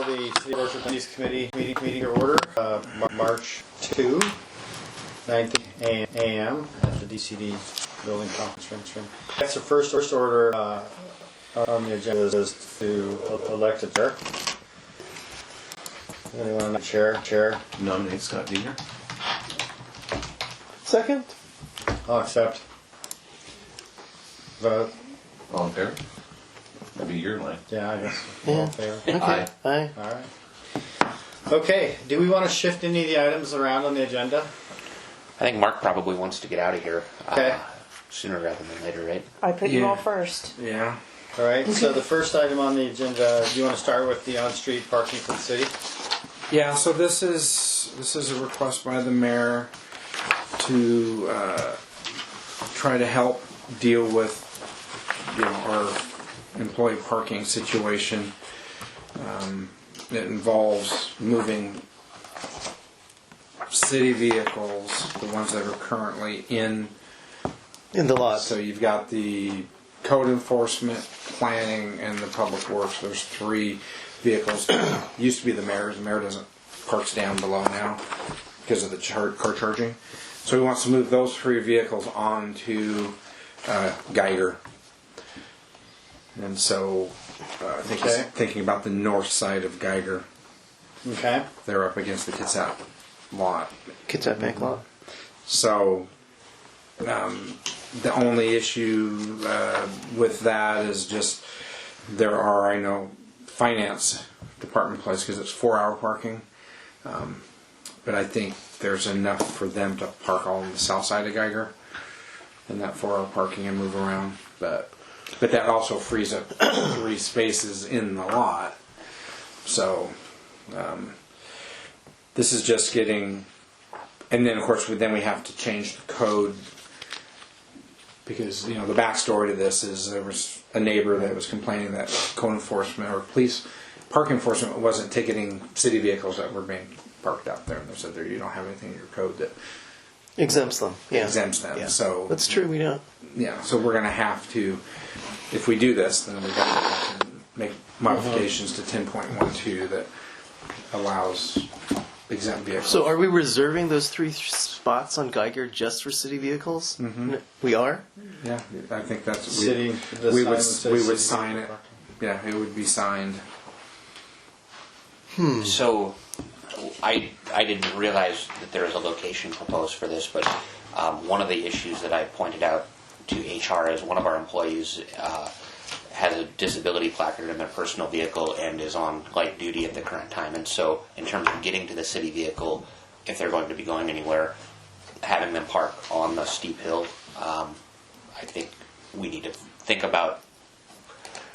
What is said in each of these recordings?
call the City Worship Committee's meeting to order, March 2, 9 a.m. at the DCD building conference room. That's the first order on the agenda is to elect a chair. Anyone on the chair? Nominate Scott Diener. Second. I'll accept. Vote. All in favor? That'd be your line. Yeah, I guess. Yeah. All in favor? Okay. Aye. Aye. All right. Okay, do we want to shift any of the items around on the agenda? I think Mark probably wants to get out of here Okay. sooner rather than later, right? I put you Yeah. all first. Yeah. All right, so the first item on the agenda, do you want to start with the on-street parking for the city? Yeah, so this is a request by the mayor to try to help deal with our employee parking situation. It involves moving city vehicles, the ones that are currently in In the lot. So you've got the code enforcement, planning, and the public works. There's 3 vehicles. Used to be the mayor's. The mayor doesn't parks down below now because of the car charging. So he wants to move those 3 vehicles onto Geiger. And so I think he's thinking about the north side of Geiger. Okay. They're up against the Kitsap lot. Kitsap Bank lot. So the only issue with that is just there are, I know, finance department place because it's 4-hour parking. But I think there's enough for them to park all on the south side of Geiger in that 4-hour parking and move around. But that also frees up 3 spaces in the lot. So this is just getting, and then of course we have to change the code because the backstory to this is there was a neighbor that was complaining that code enforcement or police park enforcement wasn't ticketing city vehicles that were being parked out there, and they said you don't have anything in your code that Exempts them. Yeah. exempts them. Yeah. So That's true, we don't. yeah, so we're going to have to, if we do this, then we've got to have to make modifications to 10.12 that allows exempt vehicles. So are we reserving those 3 spots on Geiger just for city vehicles? Mhm. We are? Yeah, I think that's City. we would sign it. Yeah, it would be signed. So I didn't realize that there was a location proposed for this, but one of the issues that I pointed out to HR is one of our employees has a disability placard in their personal vehicle and is on light duty at the current time. And so in terms of getting to the city vehicle, if they're going to be going anywhere, having them park on the steep hill, I think we need to think about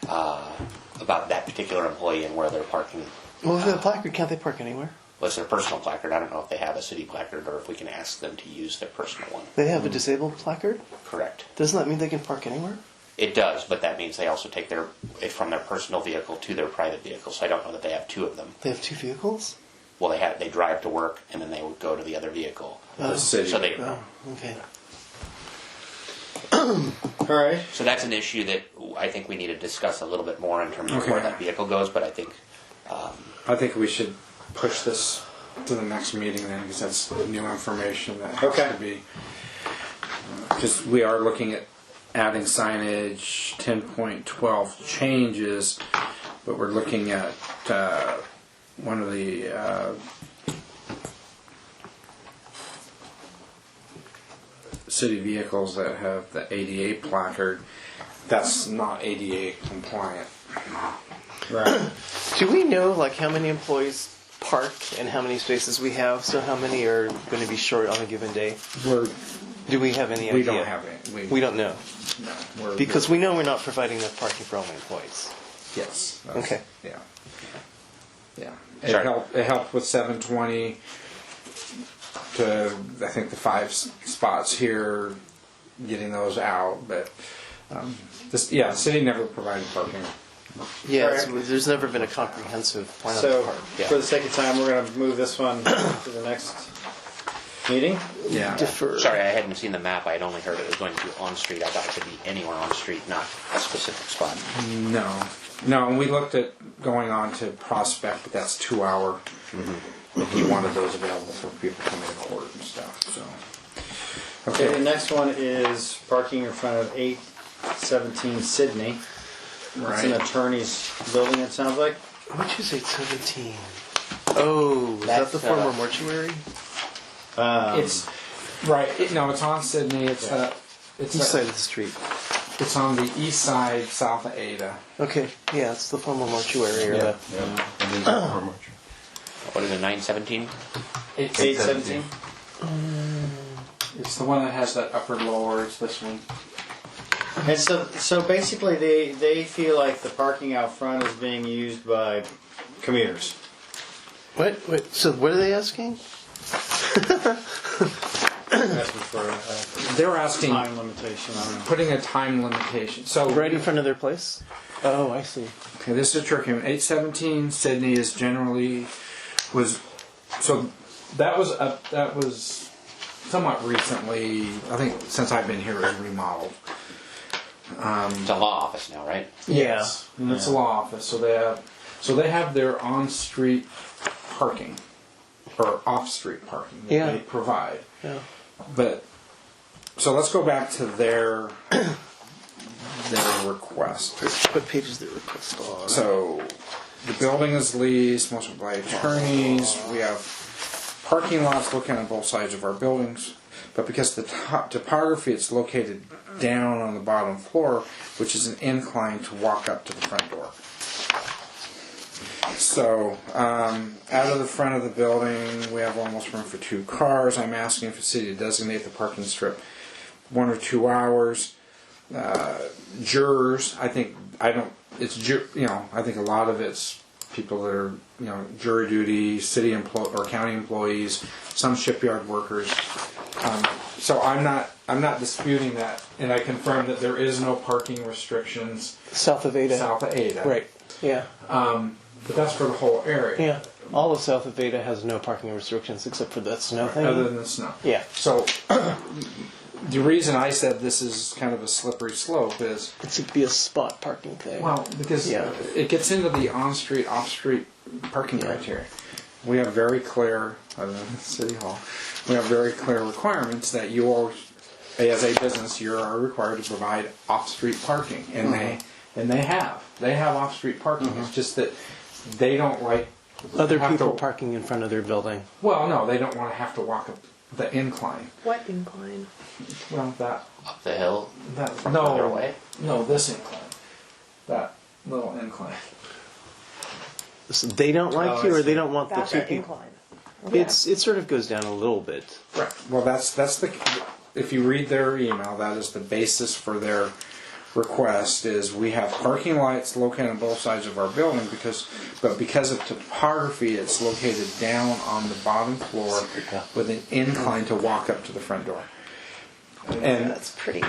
that particular employee and where they're parking. Well, if they have a placard, can't they park anywhere? What's their personal placard? I don't know if they have a city placard or if we can ask them to use their personal one. They have a disabled placard? Correct. Doesn't that mean they can park anywhere? It does, but that means they also take it from their personal vehicle to their private vehicle. So I don't know that they have 2 of them. They have 2 vehicles? Well, they drive to work and then they would go to the other vehicle. The city. So Oh, okay. All right. So that's an issue that I think we need to discuss a little bit more in terms of Okay. where that vehicle goes. But I think I think we should push this to the next meeting then, because that's new information that has Okay. to be. Because we are looking at adding signage, 10.12 changes, but we're looking at one of the city vehicles that have the ADA placard. That's not ADA compliant. Right. Do we know how many employees park and how many spaces we have? So how many are going to be short on a given day? Do we have any idea? We don't have it. We don't know. No, Because we know we're not providing enough parking for all the employees. yes. Okay. Yeah. Yeah. Sure. It helped with 720 to I think the 5 spots here, getting those out. But the city never provided parking. Yeah, Correct. so there's never been a comprehensive plan on So, the park. Yeah. for the sake of time, we're going to move this one to the next meeting. Yeah. Defer. Sorry, I hadn't seen the map. I had only heard it was going to be on street. I thought it could be anywhere on street, not a specific spot. No, and we looked at going on to Prospect, but that's 2 hour. If you wanted those available for people coming to court and stuff, so. Okay, the Okay, next one is parking in front of 817 Sydney. It's an right. attorney's building, it sounds like. Which is 817? Oh, is that That's, the former mortuary? It's, right, no, it's on Sydney, it's East side of the street. it's on the east side, south of Ada. Okay, yeah, it's the former mortuary or the. Yeah. And there's a former. What is it, 917? 817? It's the one that has that upper lower, it's this one. And so basically they feel like the parking out front is being used by commuters. What? So what are they asking? Asking for a They're asking, time limitation on it. putting a time limitation, so. Right in front of their place? Oh, I see. Okay, this is a tricky one. 817 Sydney is generally so that was somewhat recently. I think since I've been here, it was remodeled. It's a law office now, right? Yes, and it's a law office. So they have their on-street parking or off-street parking that Yeah. they provide. Yeah. But so let's go back to their request. What page is the request on? So the building is leased, mostly by attorneys. We have parking lots looking on both sides of our buildings. But because the topography, it's located down on the bottom floor, which is an incline to walk up to the front door. So out of the front of the building, we have almost room for 2 cars. I'm asking for the city to designate the parking strip 1 or 2 hours. Jurors, I think I think a lot of it's people that are jury duty, city or county employees, some shipyard workers. So I'm not disputing that, and I confirm that there is no parking restrictions South of Ada. south of Ada. Right. Yeah. But that's for the whole area. Yeah. All of south of Ada has no parking restrictions except for that snow thing. Other than the snow. Yeah. So the reason I said this is kind of a slippery slope is It should be a spot parking thing. because Yeah. it gets into the on-street, off-street parking criteria. We have very clear, other than City Hall, we have very clear requirements that you are, as a business, you are required to provide off-street parking, and they have off-street parking. It's just that they don't like Other have people to- parking in front of their building. Well, no, they don't want to have to walk up the incline. What incline? Well, Up the hill, that further no, away. no, this incline, that little incline. So they don't like Oh, you, I or they see. don't want the That's two an people. incline. It sort of goes down a little bit. Right. Well, that's the. If you read their email, that is the basis for their request. Is we have parking lights located on both sides of our building because of topography, it's located down on the bottom floor with an incline to walk up to the front door. And That's pretty.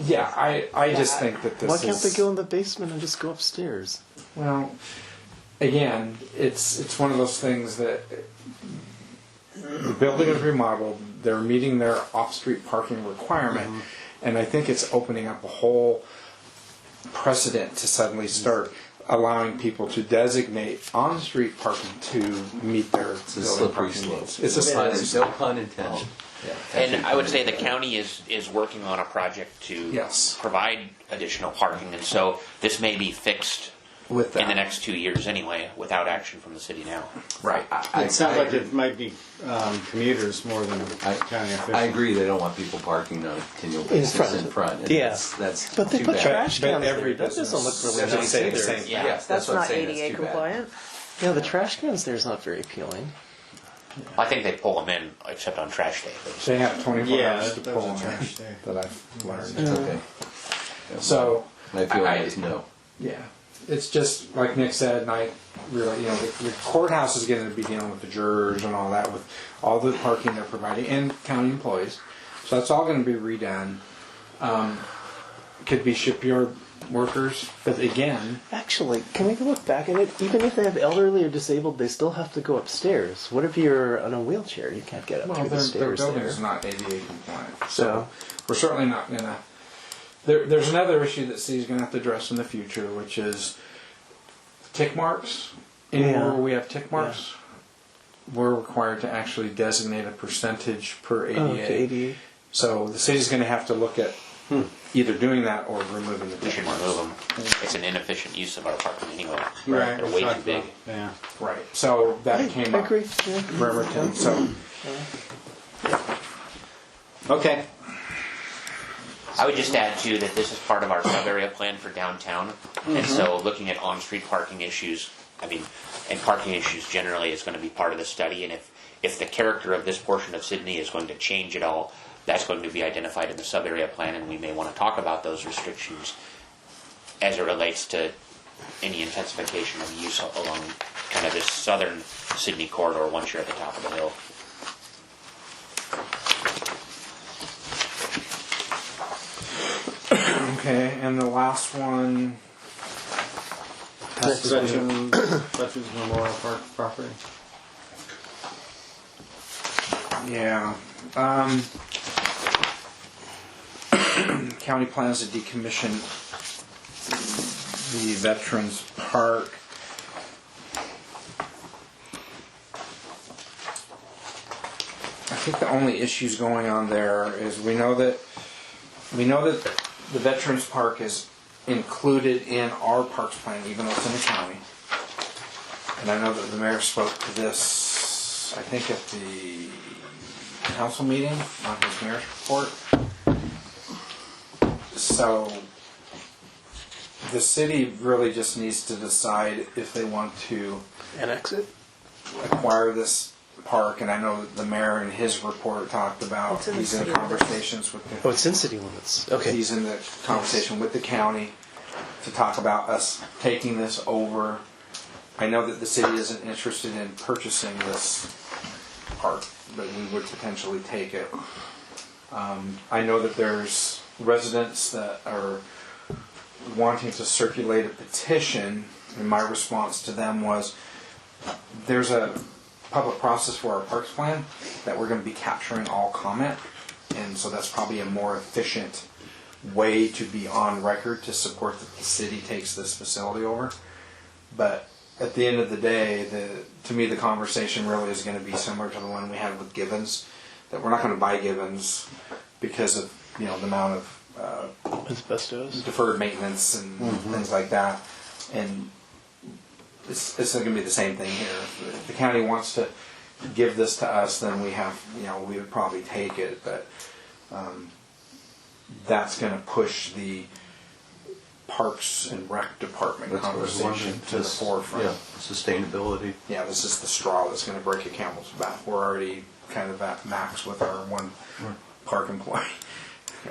yeah, I just think that this Why can't is. they go in the basement and just go upstairs? Well, again, it's one of those things that the building is remodeled. They're meeting their off-street parking requirement, and I think it's opening up a whole precedent to suddenly start allowing people to designate on-street parking to meet their It's a building slippery parking slope. needs. It's a slippery No slope. pun intended. And I would say the county is working on a project to Yes. provide additional parking, and so this may be fixed With that, in the next 2 years anyway, without action from the city now. right? It sounds like agree. it might be commuters more than county officials. I agree. They don't want people parking on a continual basis front. in front. And Yeah. that's But they too put bad. trash But cans there. every That doesn't look business- really that's nice the either. same. Yeah. Yes, That's what I'm not saying. That's ADA too bad. compliant. Yeah, the trash cans there is not very appealing. I think they pull them in, except on trash day. They have 24 Yeah, hours to that pull was a them in, trash day. that I've learned. It's okay. So. My feeling is no. Yeah, it's just like Nick said, and I really, the courthouse is going to be dealing with the jurors and all that, with all the parking they're providing, and county employees. So that's all going to be redone. could be shipyard workers, but again, Actually, can we look back at it? Even if they have elderly or disabled, they still have to go upstairs. What if you're on a wheelchair? You can't get up well, through the their stairs building there. is not ADA compliant. So- we're certainly not gonna. There's another issue that city's gonna have to address in the future, which is tick marks. Anywhere Yeah. where we have tick marks, we're required to actually designate a percentage per ADA. Oh, okay, ADA. So the city's gonna have to look at either doing that or removing the We tick should marks. remove them. It's an inefficient use of our parking anyway. Right. They're way too big. Yeah. Right. So that came I up. agree. Yeah. Bremerton. So Okay. I would just add too that this is part of our sub-area plan for downtown, and so looking at on-street parking issues, and parking issues generally is going to be part of the study. And if the character of this portion of Sydney is going to change at all, that's going to be identified in the sub-area plan, and we may want to talk about those restrictions as it relates to any intensification of use along kind of this southern Sydney corridor once you're at the top of the hill. okay, and the last one has to do. Veterans Memorial Park property. Yeah. County plans to decommission the Veterans Park. I think the only issues going on there is we know that the Veterans Park is included in our parks plan, even though it's in the county. And I know that the mayor spoke to this, I think, at the council meeting on his mayor's report. So the city really just needs to decide if they want to Annex it. acquire this park. And I know that the mayor in his report talked about It's in the he's in city conversations with Oh, the, it's in city limits. Okay. he's in the conversation with the county to talk about us taking this over. I know that the city isn't interested in purchasing this park, but we would potentially take it. I know that there's residents that are wanting to circulate a petition, and my response to them was, there's a public process for our parks plan that we're going to be capturing all comment, and so that's probably a more efficient way to be on record to support that the city takes this facility over. But at the end of the day, to me the conversation really is going to be similar to the one we had with Gibbons, that we're not going to buy Gibbons because of the amount of Asbestos. deferred maintenance and things like that. And it's going to be the same thing here. If the county wants to give this to us, then we have, we would probably take it. But that's going to push the Parks and Rec Department That's what I was conversation wondering. to the forefront. Yeah, sustainability. Yeah, this is the straw that's going to break a camel's back. We're already kind of at max with our one park employee.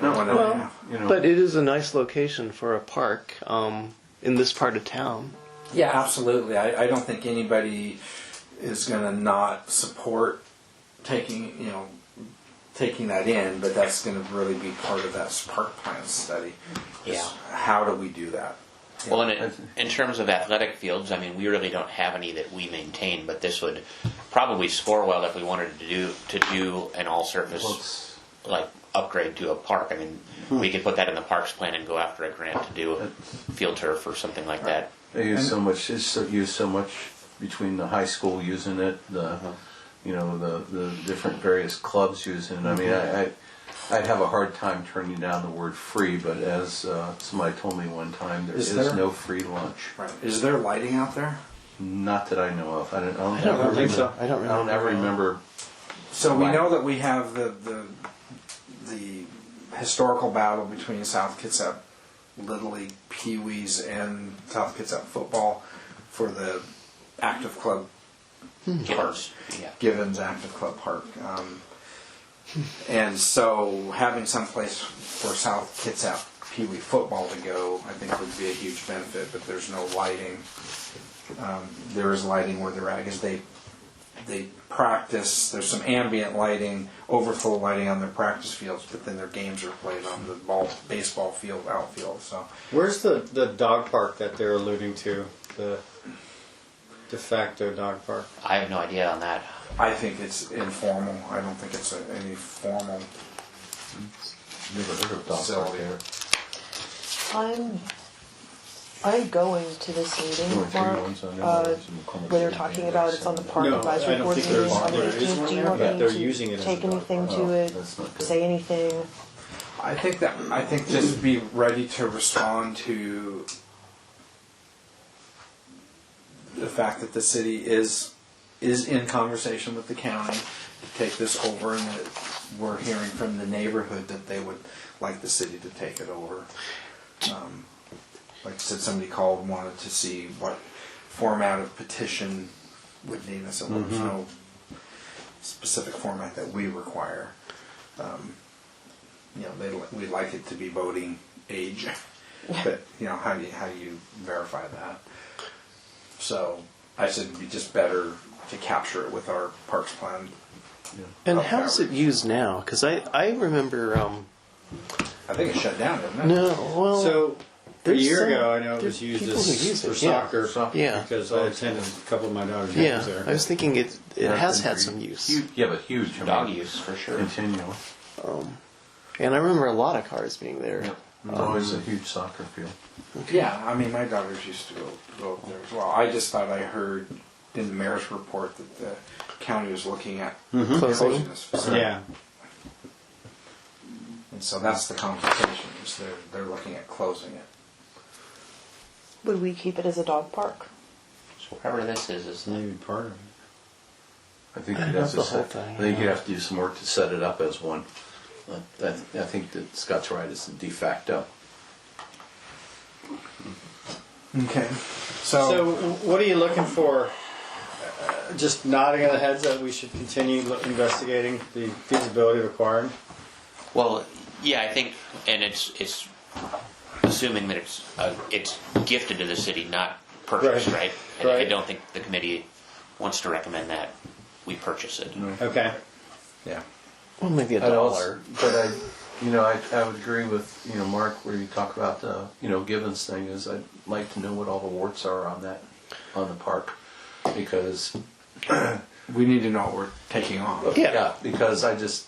One and a half. But it is a nice location for a park in this part of town. Yeah, absolutely. I don't think anybody is going to not support taking that in, but that's going to really be part of that park plan study. is Yeah. How do we do that? Well, and in terms of athletic fields, we really don't have any that we maintain, but this would probably score well if we wanted to do an all-surface upgrade to a park. We could put that in the parks plan and go after a grant to do a field turf or something like that. They use so much. It's used so much between the high school using it, the different various clubs using it. I'd have a hard time turning down the word free, but as somebody told me one time, there is no free lunch. Right. Is there lighting out there? Not that I know of. I don't think so. I don't ever remember. So we know that we have the historical battle between South Kitsap Little League Pee-wees and South Kitsap football for the active club park. Yeah. Givens Active Club Park. And so having some place for South Kitsap Pee-wee football to go, I think would be a huge benefit, but there's no lighting. There is lighting where they're at, because they practice. There's some ambient lighting, overflow lighting on their practice fields, but then their games are played on the baseball field, outfield. So Where's the dog park that they're alluding to? The de facto dog park. I have no idea on that. I think it's informal. I don't think it's any formal. Never heard of dog park Facility. there. I'm going to this meeting, Only three Mark, ones on there. where they're talking about it's on the park No, advisory I don't board think meeting there's- on the there is 18th. one Do you there, want but me they're to using it as a take dog anything park. to Oh, it, that's not good. say anything? I think just be ready to respond to the fact that the city is in conversation with the county to take this over, and that we're hearing from the neighborhood that they would like the city to take it over. Like I said, somebody called and wanted to see what format of petition would need. I said, well, there's no specific format that we require. We'd like it to be voting age, but how do you verify that? So I said it'd be just better to capture it with our parks plan. And Up how's it outreach. used now? Because I remember, I think it's shut down, isn't it? no, well, So a there's year some- ago, I know it there's was used people who use for it, yeah. soccer. Yeah. Because I attended a couple of my daughter's yeah, games there. I was thinking it has had some use. Yeah, but huge. I mean, Dog use, for sure. Continual. And I remember a lot of cars being there. Yep. It's always a huge soccer field. Yeah, I mean, my daughters used to go up there as well. I just thought I heard in the mayor's report that the county was looking at closing this facility. Yeah. And so that's the conversation, is they're looking at closing it. Would we keep it as a dog park? So whatever this is Maybe part of it. I think I you'd love have to the whole set, thing, I think yeah. you'd have to do some work to set it up as one. I think that Scott's right. It's de facto. Okay. So what are you looking for? Just nodding of the heads that we should continue investigating the feasibility of acquiring? Well, yeah, I think, and it's assuming that it's gifted to the city, not purchased, Right. right? And I Right. don't think the committee wants to recommend that we purchase it. Okay. Yeah. Well, maybe a I'd dollar. but I would agree with Mark where you talk about the Gibbons thing. Is I'd like to know what all the warts are on the park, because We need to know what we're taking on. Yeah. because I just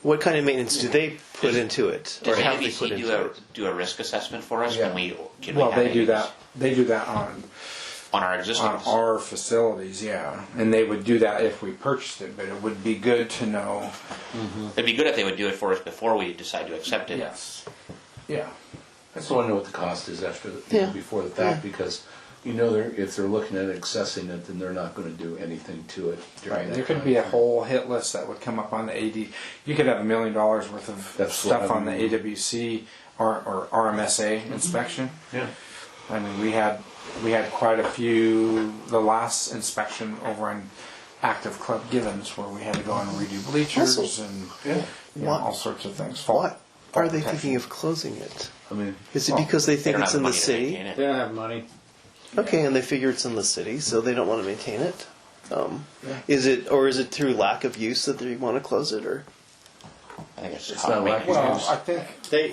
What kind of maintenance do they put into it, or Does have they put ABC into it? do a risk assessment for us? Yeah. Can Well, we have they do any that. They do that on our existing? our facilities, yeah, and they would do that if we purchased it. But it would be good to know. It'd be good if they would do it for us before we decide to accept it. Yes. Yeah. I just want to know what the cost is Yeah. before the fact, because if they're looking at accessing it, then they're not going to do anything to it during Right. that There could time. be a whole hit list that would come up on the AD. You could have $1 million worth of That's stuff what on the I mean. AWC or RMSA inspection. Yeah. I mean, we had quite a few. The last inspection over on Active Club Givens, where we had to go and redo bleachers Also- and Yeah. What- all sorts of things. What Fault are they protection. thinking of closing it? I mean, Is it Well, because they They think don't it's have in the the money to city? maintain it. They don't have money. Okay, and they figure it's in the city, so they don't want to maintain it. Is it through lack of use that they want to close it, or I think it's, It's how not we like- make it. Well, I think They,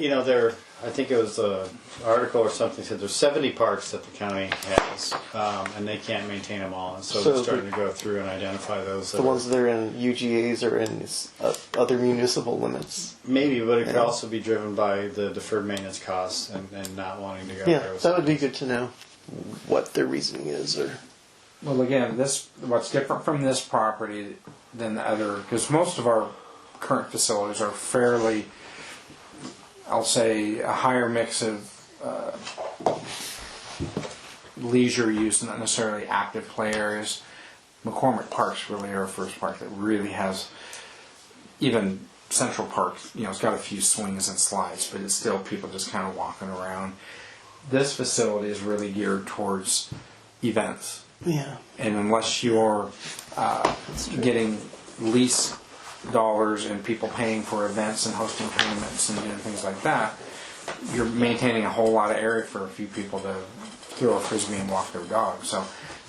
I think it was an article or something said there's 70 parks that the county has, and they can't maintain them all. And so So they're starting to go through and identify those. the that ones that are in UGAs or in other municipal limits? maybe, but it could Yeah. also be driven by the deferred maintenance costs and not wanting to go Yeah, there. that would be good to know what their reasoning is, or Well, again, what's different from this property than the other, because most of our current facilities are fairly, I'll say, a higher mix of leisure use, not necessarily active play areas. McCormick Park's really our first park that really has, even Central Park, it's got a few swings and slides, but it's still people just kind of walking around. This facility is really geared towards events. yeah. And unless you're getting lease dollars and people paying for events and hosting tournaments and doing things like that, you're maintaining a whole lot of area for a few people to throw a frisbee and walk their dog. So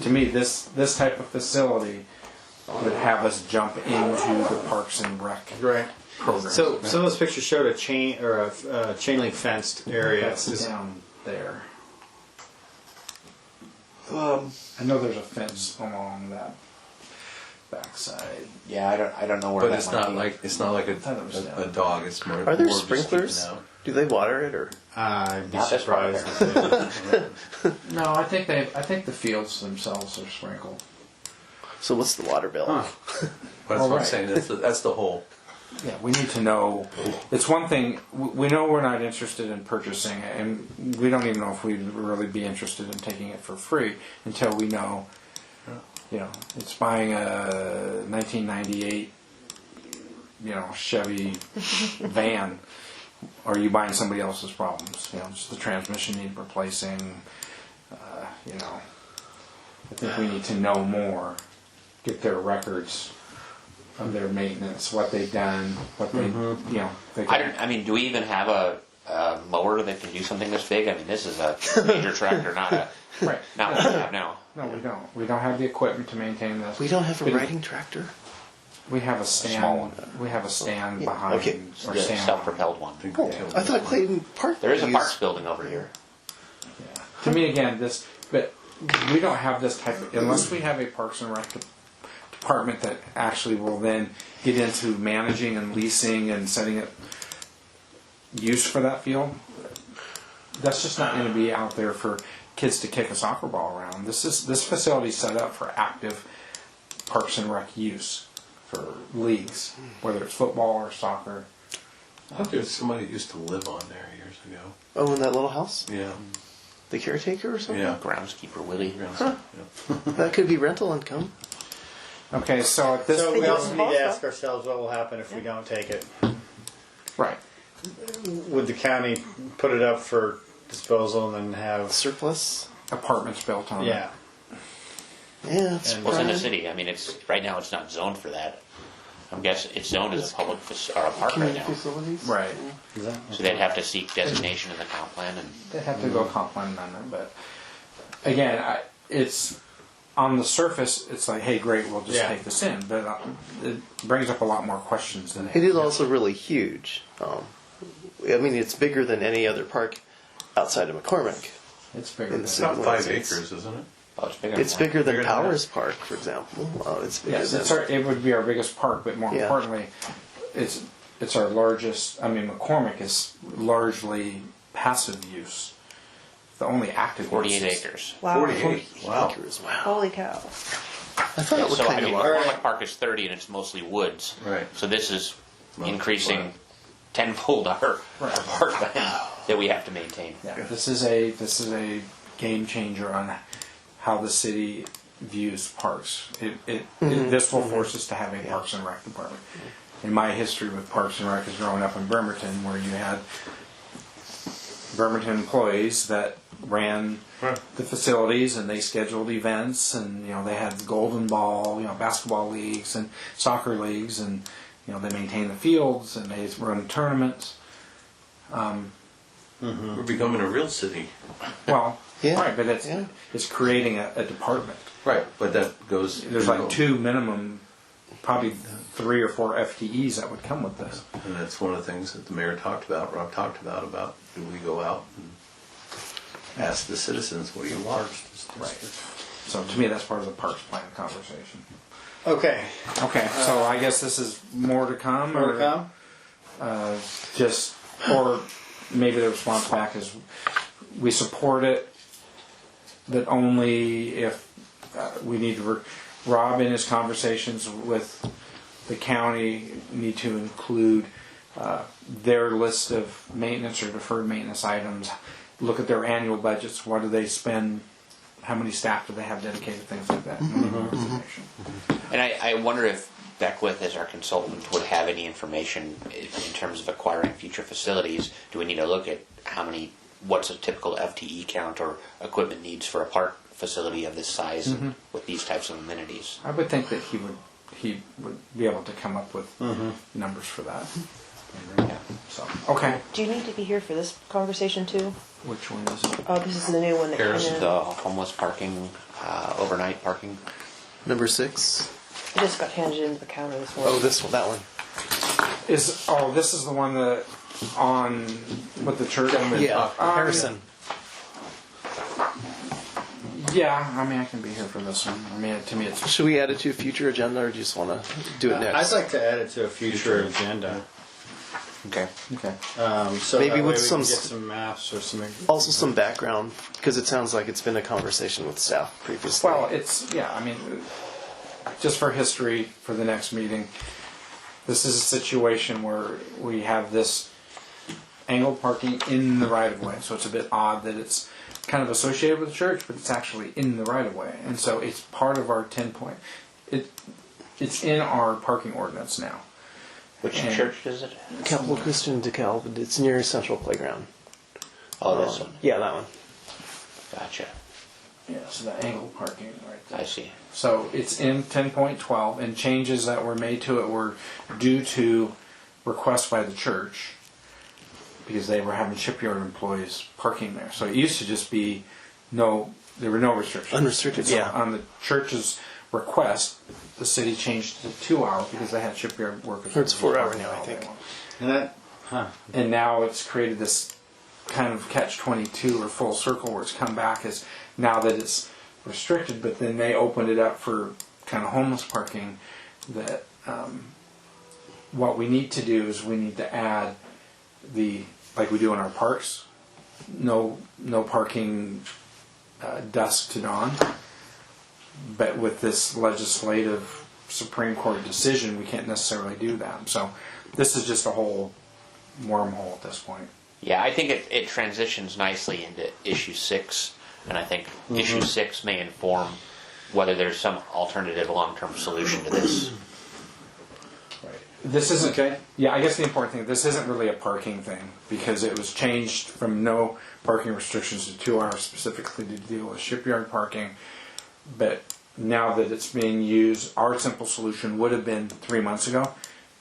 to me, this type of facility would have us jump into the Parks and Rec Right. program. So some of those pictures showed a chain or a chain link fenced area. That's down there. I know there's a fence along that backside. Yeah, I don't know where But that it's might not be. like a thought it was a dog. It's more. Are there more just keeping sprinklers? out. Do they water it or? I'd be Not this part surprised. No, I think the fields themselves are sprinkled. So what's the water bill? Huh. But that's Well, what right. I'm saying. That's the whole. Yeah, we need to know. It's one thing, we know we're not interested in purchasing it, and we don't even know if we'd really be interested in taking it for free until we know, it's buying a 1998, Chevy van. Or are you buying somebody else's problems? Just the transmission need replacing, I think we need to know more, get their records of their maintenance, what they've done, what they, I mean, do we even have a mower that can do something this big? I mean, this is a major tractor, not right. what we have now. No, we don't. We don't have the equipment to maintain this. We don't have a riding tractor. We have a stand. small one. We have a stand Yeah, behind, okay. or The stand. self-propelled one. Oh, I thought Clayton Park. There is a used- parks building over here. Yeah. To me, again, but we don't have this type of, unless we have a Parks and Rec department that actually will then get into managing and leasing and setting it use for that field. That's just not going to be out there for kids to kick a soccer ball around. This facility set up for active Parks and Rec use for leagues, whether it's football or soccer. I thought there was somebody that used to live on there years ago. Oh, in that little house, Yeah. the caretaker or something. Yeah. Groundskeeper Willie. Yeah. That could be rental income. Okay, so at this So we It also doesn't need to cost ask ourselves what will happen if we don't take it. right. Would the county put it up for disposal and then have? Surplus. Apartments built on it. Yeah. Yeah, it's And- Well, it's in the private. city. I mean, it's right now. It's not zoned for that. I'm guessing it's zoned as a public or a park right Community now. facilities. Right. So they'd have to seek designation in the comp plan, and They have to go comp plan amendment, but again, it's on the surface. It's like, hey, great, we'll just Yeah. take this in, but it brings up a lot more questions than It is also really huge. I mean, it's bigger than any other park outside of McCormick. It's bigger in than the It's city. about 5 acres, isn't it? oh, it's bigger. It's than bigger than Bigger than Powers Park, for example. It's bigger Yes, than. it would be our biggest park, but more Yeah. importantly, it's our largest. I mean, McCormick is largely passive use. The only active 48 use is- acres. Wow. 48. Wow. Acres. Wow. Holy cow. I thought it was So I kind mean, of McCormick Park is 30, and it's mostly woods. Right. So this is Well, increasing right. tenfold our Right. parkland that we have to maintain. Yeah, this is a game changer on how the city views parks. This will force us to have a Parks and Rec department. In my history with Parks and Rec is growing up in Bremerton, where you had Bremerton employees that ran the facilities and they scheduled events, and they had golden ball, basketball leagues and soccer leagues, and they maintained the fields and they run tournaments. We're becoming a real city. Well, Yeah. right, but Yeah. it's creating a department. Right, but that goes. There's like two minimum, probably 3 or 4 FTEs that would come with this. And that's one of the things that the mayor talked about, Rob talked about do we go out and ask the citizens, what do you want? Right. So to me, that's part of the parks plan conversation. Okay. Okay, so I guess this is more to come, More to or come. or maybe the response back is we support it, but only if we need to. Rob, in his conversations with the county, need to include their list of maintenance or deferred maintenance items. Look at their annual budgets. What do they spend? How many staff do they have dedicated? Things like that. Information. And I wonder if Beckwith, as our consultant, would have any information in terms of acquiring future facilities. Do we need to look at what's a typical FTE count or equipment needs for a park facility of this size with these types of amenities? I would think that he would be able to come up with numbers for that. Yeah. So okay, Do you need to be here for this conversation too? which one is it? Oh, this is the new one that Here's came in. The homeless parking, overnight parking. Number 6. It just got handed into the counter this morning. Oh, this one, that one. This is the one that on with the church. Yeah, Harrison. Yeah, I mean, I can be here for this one. I mean, to me, it's Should we add it to a future agenda, or do you just want to do it next? I'd like to add it to a future agenda. okay. Okay. So Maybe that way with we some can get some maps or some. Also, some background, because it sounds like it's been a conversation with staff previously. Well, I mean, just for history for the next meeting, this is a situation where we have this angled parking in the right of way. So it's a bit odd that it's kind of associated with the church, but it's actually in the right of way. And so it's part of our 10 point. It's in our parking ordinance now. Which church is it? Capital Christian DeKalb, it's near Central Playground. Oh, this one. Yeah, that one. Gotcha. Yeah, so the angled parking right there. I see. So it's in 10.12, and changes that were made to it were due to requests by the church because they were having shipyard employees parking there. So it used to just be there were no restrictions. Unrestricted, So yeah. on the church's request, the city changed to 2 hours because they had shipyard workers. Or it's 4 hour parking now, I all day think. long. And now it's created this kind of catch-22 or full circle where it's come back as now that it's restricted, but then they opened it up for kind of homeless parking. That what we need to do is we need to add like we do in our parks, no parking dusk to dawn. But with this legislative Supreme Court decision, we can't necessarily do that. So this is just a whole wormhole at this point. Yeah, I think it transitions nicely into issue 6, and I think issue 6 may inform whether there's some alternative long-term solution to this. This isn't. Okay. Yeah, I guess the important thing. This isn't really a parking thing because it was changed from no parking restrictions to 2 hours specifically to deal with shipyard parking. But now that it's being used, our simple solution would have been 3 months ago.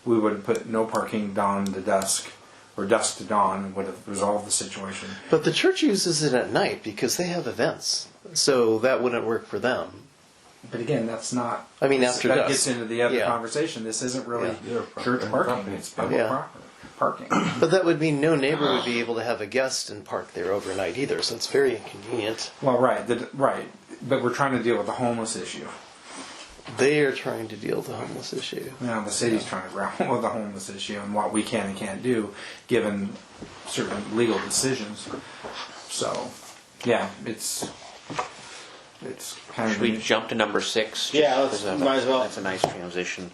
We would have put no parking dawn to dusk or dusk to dawn and would have resolved the situation. But the church uses it at night because they have events. So that wouldn't work for them. But again, that's not. I mean, after that dusk. gets into the other Yeah. conversation. This isn't really Yeah. church parking; it's public Yeah. parking. But that would mean no neighbor would be able to have a guest and park there overnight either. So it's very inconvenient. Well, right, but we're trying to deal with the homeless issue. They are trying to deal with the homeless issue. Now the city's trying to grapple with the homeless issue and what we can and can't do, given certain legal decisions. So, yeah, it's kind Should of. we jump to number 6? Yeah, let's- Because, might as well. That's a nice transition.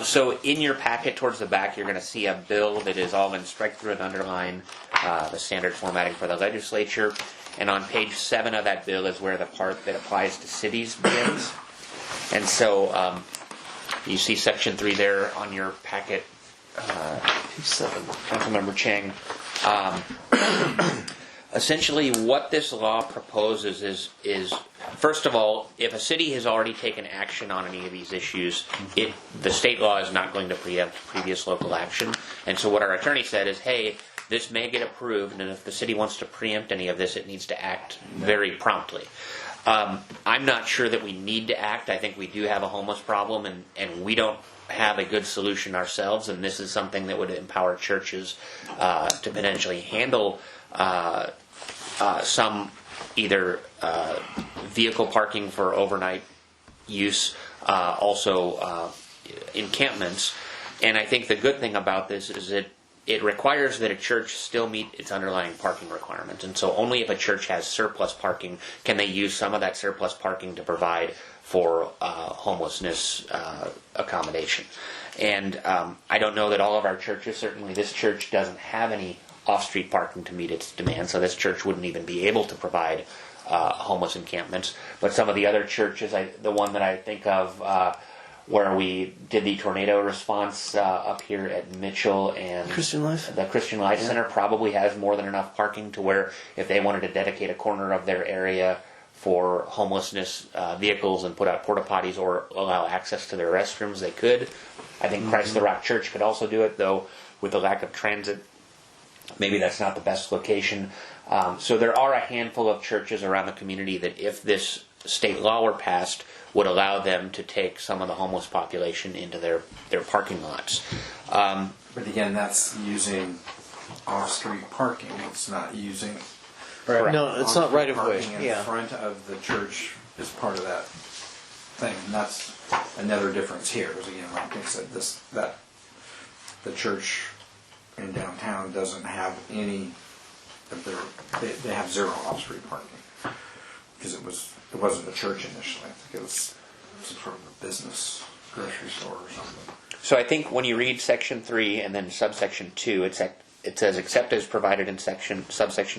So in your packet towards the back, you're going to see a bill that is all in strike through and underline, the standard formatting for the legislature. And on page 7 of that bill is where the part that applies to cities begins. And so you see section 3 there on your packet, Page 7. Councilmember Chang. Essentially, what this law proposes is, first of all, if a city has already taken action on any of these issues, the state law is not going to preempt previous local action. And so what our attorney said is, hey, this may get approved, and if the city wants to preempt any of this, it needs to act very promptly. I'm not sure that we need to act. I think we do have a homeless problem, and we don't have a good solution ourselves, and this is something that would empower churches to potentially handle some either vehicle parking for overnight use, also encampments. And I think the good thing about this is it requires that a church still meet its underlying parking requirements. And so only if a church has surplus parking can they use some of that surplus parking to provide for homelessness accommodation. And I don't know that all of our churches, certainly this church doesn't have any off-street parking to meet its demand, so this church wouldn't even be able to provide homeless encampments. But some of the other churches, the one that I think of where we did the tornado response up here at Mitchell and Christian Life? the Christian Life Center probably has more than enough parking to where if they wanted to dedicate a corner of their area for homelessness vehicles and put out porta potties or allow access to their restrooms, they could. I think Christ the Rock Church could also do it, though with the lack of transit, maybe that's not the best location. So there are a handful of churches around the community that if this state law were passed, would allow them to take some of the homeless population into their parking lots. But again, that's using off-street parking. It's not using. Right. No, it's not right of way. Parking in Yeah. front of the church is part of that thing. And that's another difference here. Is again, like I said, the church in downtown doesn't have any of their. They have zero off-street parking because it wasn't a church initially. I think it was some sort of a business grocery store or something. So I think when you read section 3 and then subsection 2, it says, except as provided in subsection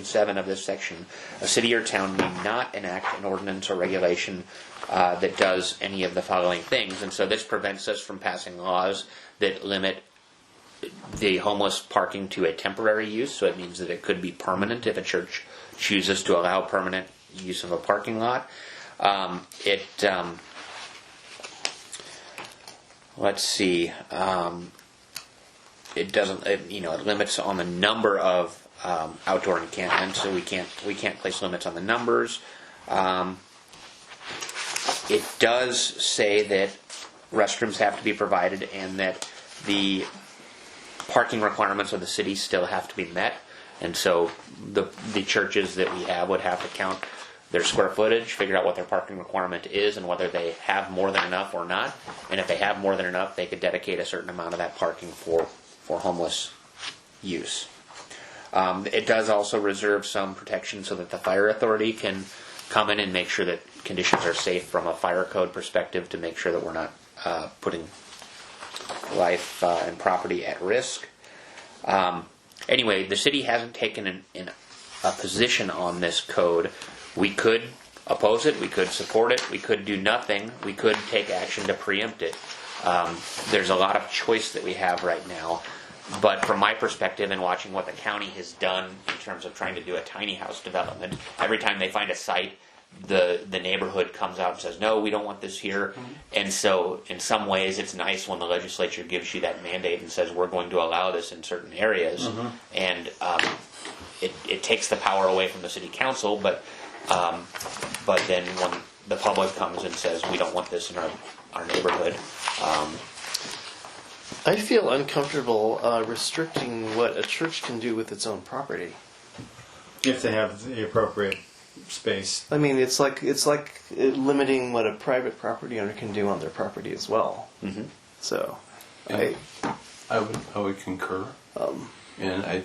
7 of this section, a city or town may not enact an ordinance or regulation that does any of the following things. And so this prevents us from passing laws that limit the homeless parking to a temporary use. So it means that it could be permanent if a church chooses to allow permanent use of a parking lot. Let's see. It doesn't. It limits on the number of outdoor encampments, so we can't place limits on the numbers. It does say that restrooms have to be provided, and that the parking requirements of the city still have to be met. And so the churches that we have would have to count their square footage, figure out what their parking requirement is, and whether they have more than enough or not. And if they have more than enough, they could dedicate a certain amount of that parking for homeless use. It does also reserve some protection so that the fire authority can come in and make sure that conditions are safe from a fire code perspective, to make sure that we're not putting life and property at risk. Anyway, the city hasn't taken a position on this code. We could oppose it, we could support it, we could do nothing, we could take action to preempt it. There's a lot of choice that we have right now. But from my perspective, and watching what the county has done in terms of trying to do a tiny house development, every time they find a site, the neighborhood comes out and says, no, we don't want this here. And so in some ways it's nice when the legislature gives you that mandate and says, we're going to allow this in certain areas. And it takes the power away from the city council, but then when the public comes and says, we don't want this in our neighborhood. I feel uncomfortable restricting what a church can do with its own property. If they have the appropriate space. I mean, it's like limiting what a private property owner can do on their property as well. Mm-hmm. So, And I would concur. And I,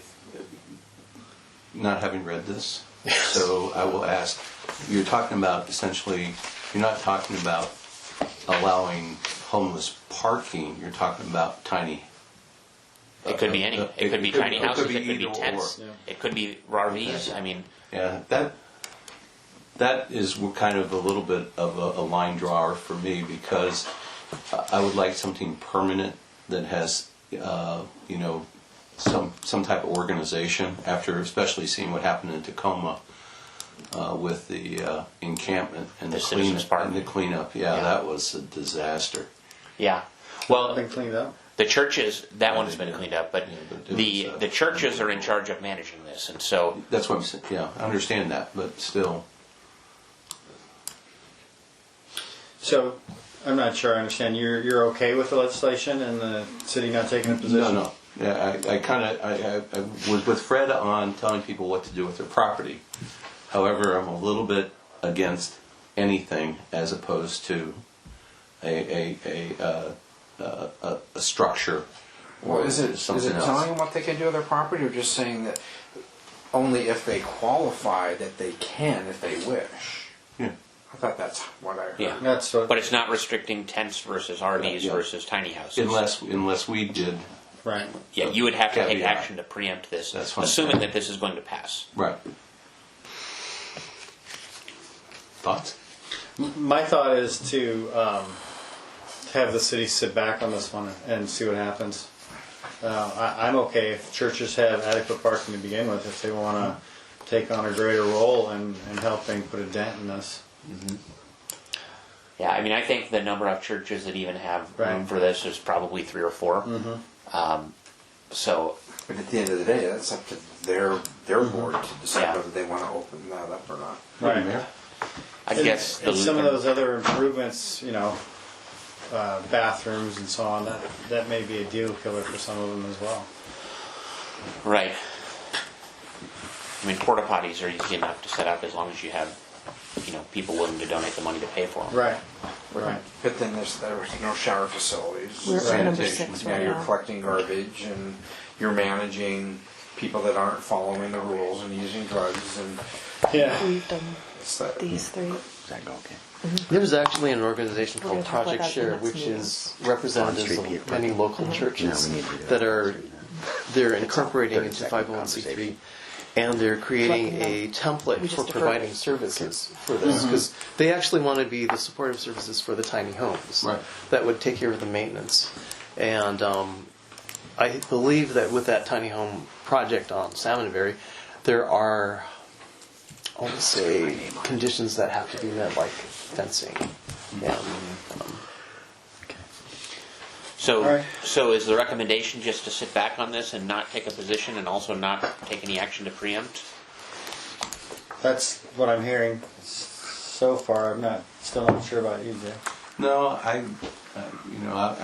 not having read this, so I will ask. You're talking about essentially. You're not talking about allowing homeless parking. You're talking about tiny. It could be any. It could be tiny houses. It could be either tents. or. Yeah. It could be RVs. I mean, Yeah, that is kind of a little bit of a line drawer for me, because I would like something permanent that has, some type of organization. After especially seeing what happened in Tacoma with the encampment and The Citizens Park. and the cleanup. Yeah, that was a disaster. yeah. Well, Been cleaned up. the churches, that one's been cleaned up, but Yeah, but it the was, the churches are in charge of managing this, and so That's what I'm saying. Yeah, I understand that, but still. So, I'm not sure I understand. You're okay with the legislation and the city not taking a position? No. Yeah, I was with Fred on telling people what to do with their property. However, I'm a little bit against anything as opposed to a structure or Well, is it something else. telling them what they can do with their property, or just saying that only if they qualify that they can, if they wish? Yeah. I thought that's what I heard. yeah. That's what. But it's not restricting tents versus RVs Yeah. versus tiny houses. Unless we did Right. Yeah, you would have to take Caveat. action to preempt this, That's what I'm assuming saying. that this is going to pass. right. Thoughts? My thought is to have the city sit back on this one and see what happens. I'm okay if churches have adequate parking to begin with, if they want to take on a greater role in helping put a dent in this. Yeah, I mean, I think the number of churches that even have room Right. for this is probably 3 or 4. So, But at the end of the day, that's up to their board to decide Yeah. whether they want to open that up or not. Right. Mayor? I guess And some of those other improvements, bathrooms and so on, that may be a deal killer for some of them as well. Right. I mean, porta potties are easy enough to set up as long as you have, people willing to donate the money to pay for them. Right. But then there's no shower facilities. We're at number Sanitation. 6 Yeah, right you're now. collecting garbage and you're managing people that aren't following the rules and using drugs and Yeah. We've done it's that. these 3. Does that go okay? There's actually an organization We're called gonna talk about Project that in the Share, next which meeting. is representatives On-street of people. many local churches No, we need to do that that. are they're incorporating 30 into second 501c3, conversation. and they're creating Collecting a template We for just deferred. providing services for this because they actually want to be the supportive services for the tiny homes Right. that would take care of the maintenance. And I believe that with that tiny home project on Salmonberry, there are, I want to say, conditions that have to be met, like fencing. And, So, All right. so is the recommendation just to sit back on this and not take a position and also not take any action to preempt? That's what I'm hearing so far. Still not sure about you, Jay. No, I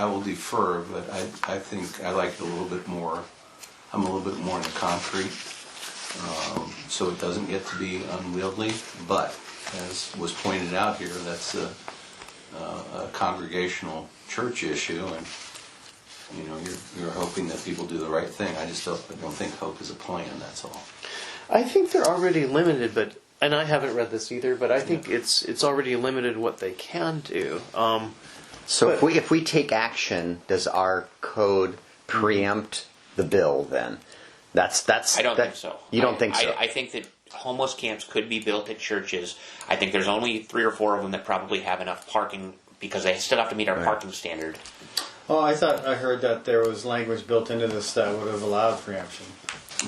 will defer, but I think I like it a little bit more. I'm a little bit more in the concrete, so it doesn't get to be unwieldy. But as was pointed out here, that's a congregational church issue, and you're hoping that people do the right thing. I just don't think hope is a plan. That's all. I think they're already limited, and I haven't read this either, but I think it's already limited what they can do. So But- if we take action, does our code preempt the bill then? That's I don't think so. You don't think so? I think that homeless camps could be built at churches. I think there's only 3 or 4 of them that probably have enough parking because they still have to meet our parking standard. Oh, I thought I heard that there was language built into this that would have allowed preemption.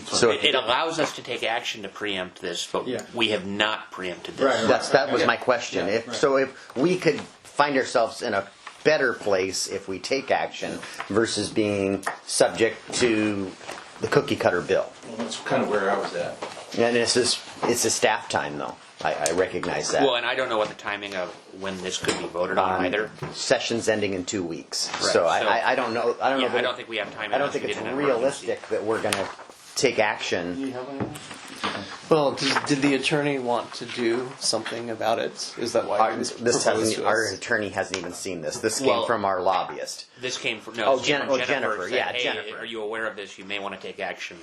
So It allows us to take action to preempt this, but Yeah. we have not preempted this. Right. that was my question. Yeah, If right. so, if we could find ourselves in a better place if we take action versus being subject to the cookie cutter bill. That's kind of where I was at. And it's a staff time though. I recognize that. Well, and I don't know what the timing of when this could be voted on either. Session's ending in 2 weeks, Right. so So- I don't know. I don't know. Yeah, that I don't think we have time. I don't unless think we it's did an emergency. realistic that we're going to take action. Do you have any? Well, did the attorney want to do something about it? Is that why it was proposed to Our us? attorney hasn't even seen this. This came Well- from our lobbyist. This came from Oh, this came from Jennifer. Jennifer. Said, Yeah, hey, Jennifer. Are you aware of this? You may want to take action.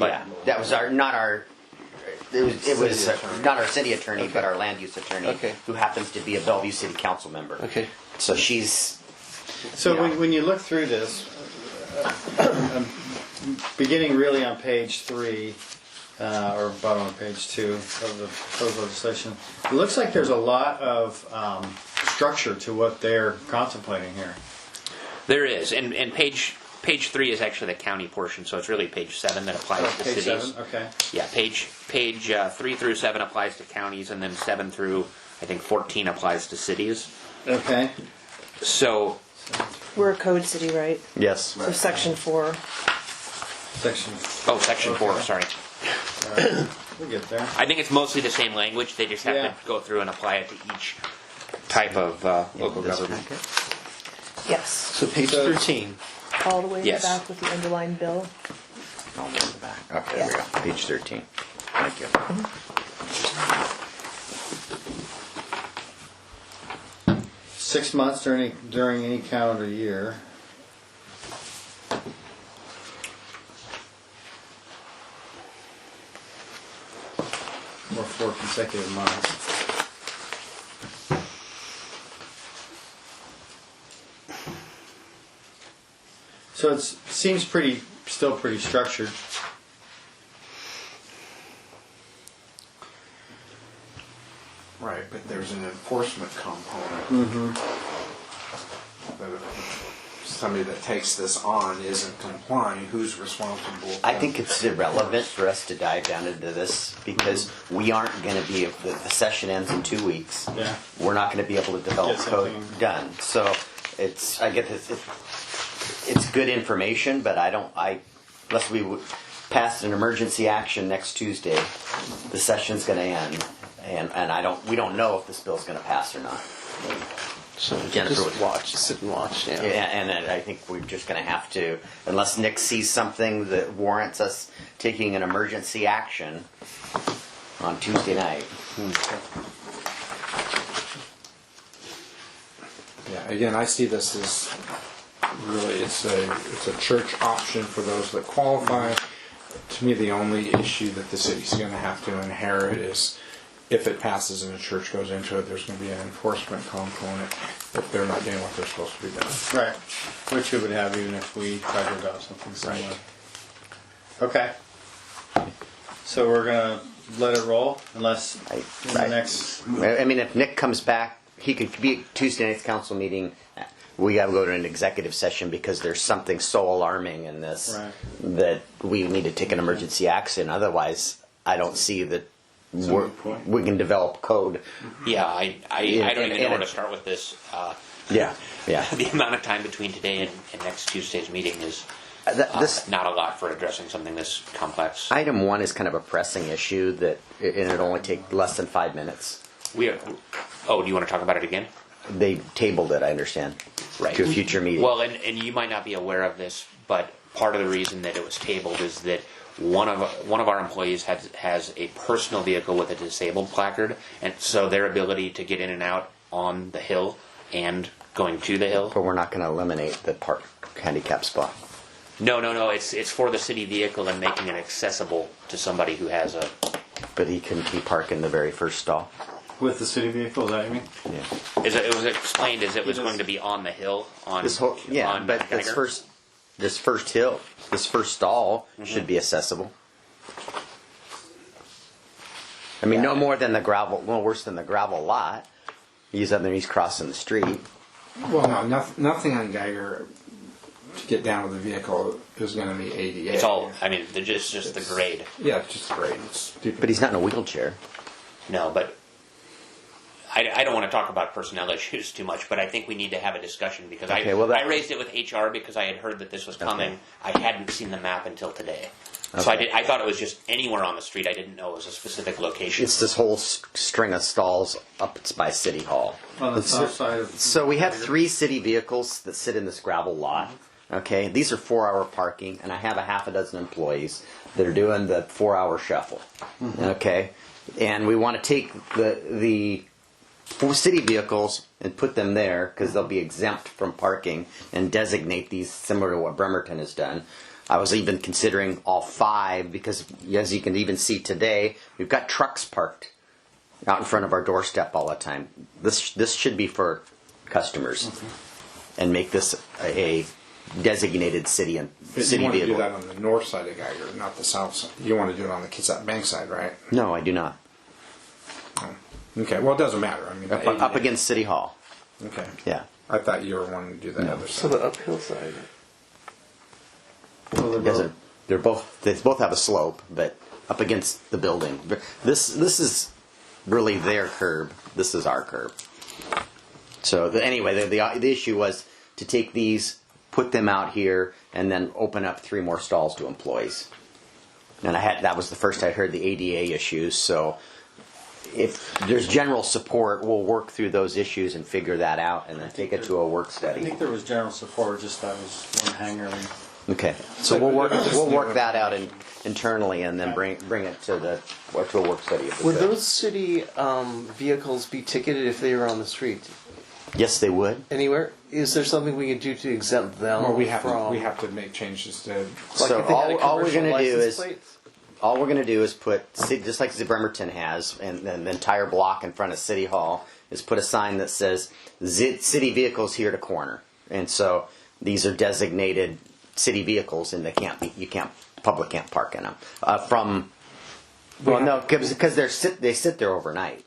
Yeah, that was not our. It was not our city attorney, but our land use attorney, Okay. who happens to be a Bellevue City Council member. Okay. So she's. So Yeah. when you look through this, beginning really on page 3, or bottom of page 2 of the proposed legislation, it looks like there's a lot of structure to what they're contemplating here. There is, and page 3 is actually the county portion, so it's really page 7 that applies to Page cities. 7, okay. Yeah, page 3 through 7 applies to counties, and then 7 through I think 14 applies to cities. Okay. So We're a code city, right? Yes. So section 4. Section. section 4, sorry. We'll get there. I think it's mostly the same language. They just have Yeah. to go through and apply it to each type of local This government. packet? Yes. So page So- 13. All the way in Yes. the back with the underlined bill. Oh, in the back. Okay, there we go. Page 13. Thank you. 6 months during any calendar year. Or 4 consecutive months. So it seems still pretty structured. Right, but there's an enforcement component. That if somebody that takes this on isn't complying, who's responsible? I think it's irrelevant for us to dive down into this because we aren't going to be, if the session ends in 2 weeks, Yeah. we're not going to be able to develop Get code something. done. So I get it's good information, but unless we pass an emergency action next Tuesday, the session's going to end. and we don't know if this bill's going to pass or not. So Jennifer just would- watch, sit and watch. Yeah. And I think we're just going to have to, unless Nick sees something that warrants us taking an emergency action on Tuesday night. Yeah, again, I see this as really it's a church option for those that qualify. To me, the only issue that the city's going to have to inherit is if it passes and the church goes into it, there's going to be an enforcement component if they're not doing what they're supposed to be doing. Right. Which it would have even if we tried to adopt something similar. Okay. So we're gonna let it roll unless in the next. I mean, if Nick comes back, he could be at Tuesday night's council meeting. We got to go to an executive session because there's something so alarming in this Right. that we need to take an emergency action. Otherwise, I don't see that we can develop code. Yeah, I don't even know where to start with this. Yeah. The amount of time between today and next Tuesday's meeting is This not a lot for addressing something this complex. item 1 is kind of a pressing issue that, and it'll only take less than 5 minutes. Do you want to talk about it again? They tabled it, I understand, to a future meeting. Well, and you might not be aware of this, but part of the reason that it was tabled is that one of our employees has a personal vehicle with a disabled placard, and so their ability to get in and out on the hill and going to the hill. But we're not going to eliminate the park handicap spot. No. It's for the city vehicle and making it accessible to somebody who has a. But he can park in the very first stall. With the city vehicle, is that what you mean? Yeah. It was explained as it was going to be on the hill on. This whole on but Geiger. this first hill, this first stall should be accessible. I mean, no more than the gravel, no worse than the gravel lot. He's up there, he's crossing the street. Well, no, nothing on Geiger to get down with the vehicle is going to be ADA. It's all. I mean, they're just the grade. Yeah, it's just great. It's stupid. But he's not in a wheelchair. No, but I don't want to talk about personnel issues too much, but I think we need to have a discussion because Okay, well, I raised it with HR because I had heard that this was coming. Okay. I hadn't seen the map until today. So Okay. I thought it was just anywhere on the street. I didn't know it was a specific location. It's this whole string of stalls up by City Hall. On the south side of. So we have 3 city vehicles that sit in this gravel lot. Okay, these are 4-hour parking, and I have a half a dozen employees that are doing the 4-hour shuffle. Okay, and we want to take the 4 city vehicles and put them there because they'll be exempt from parking and designate these similar to what Bremerton has done. I was even considering all 5 because, as you can even see today, we've got trucks parked out in front of our doorstep all the time. This should be for customers and make this a designated city and But city you want to do vehicle. that on the north side of Geiger, not the south side. You want to do it on the Kitsap Bank side, right? No, I do not. Okay, well, it doesn't matter. I mean, the Up ADA against City Hall. Okay. Yeah. I thought you were wanting to do the other So side. the uphill side. Well, they're Doesn't they both have a slope, but up against the building. This is really their curb. This is our curb. So anyway, the issue was to take these, put them out here, and then open up 3 more stalls to employees. And that was the first I'd heard the ADA issues. So if there's general support, we'll work through those issues and figure that out, and then take it to a work I study. think there was general support, just that was one hanger. Okay, so we'll work that out internally, and then bring it to a work study. if Would it's those city vehicles be ticketed if they were on the street Yes, they would. anywhere? Is there something we could do to exempt them Well, we have from? to make changes to. Like So if they had a all we're commercial gonna do license is plate? all we're gonna do is put just like Bremerton has, and the entire block in front of City Hall is put a sign that says "City vehicles here to corner," and so these are designated city vehicles, and public can't park in them. Because they sit there overnight.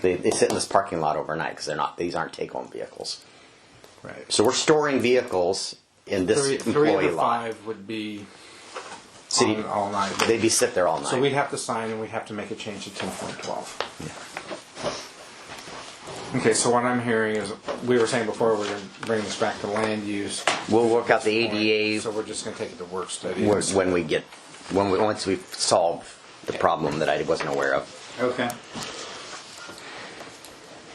They sit in this parking lot overnight because these aren't take-home vehicles. Right. So we're storing vehicles in this Three of employee the lot. 5 would be City, on all night. they'd be sit there all night. So we'd have to sign and we'd have to make a change to 10.12. Okay, so what I'm hearing is, we were saying before we're going to bring this back to land use. We'll work out the ADA So we're just going to take it to work study. once we solve the problem that I wasn't aware of. Okay.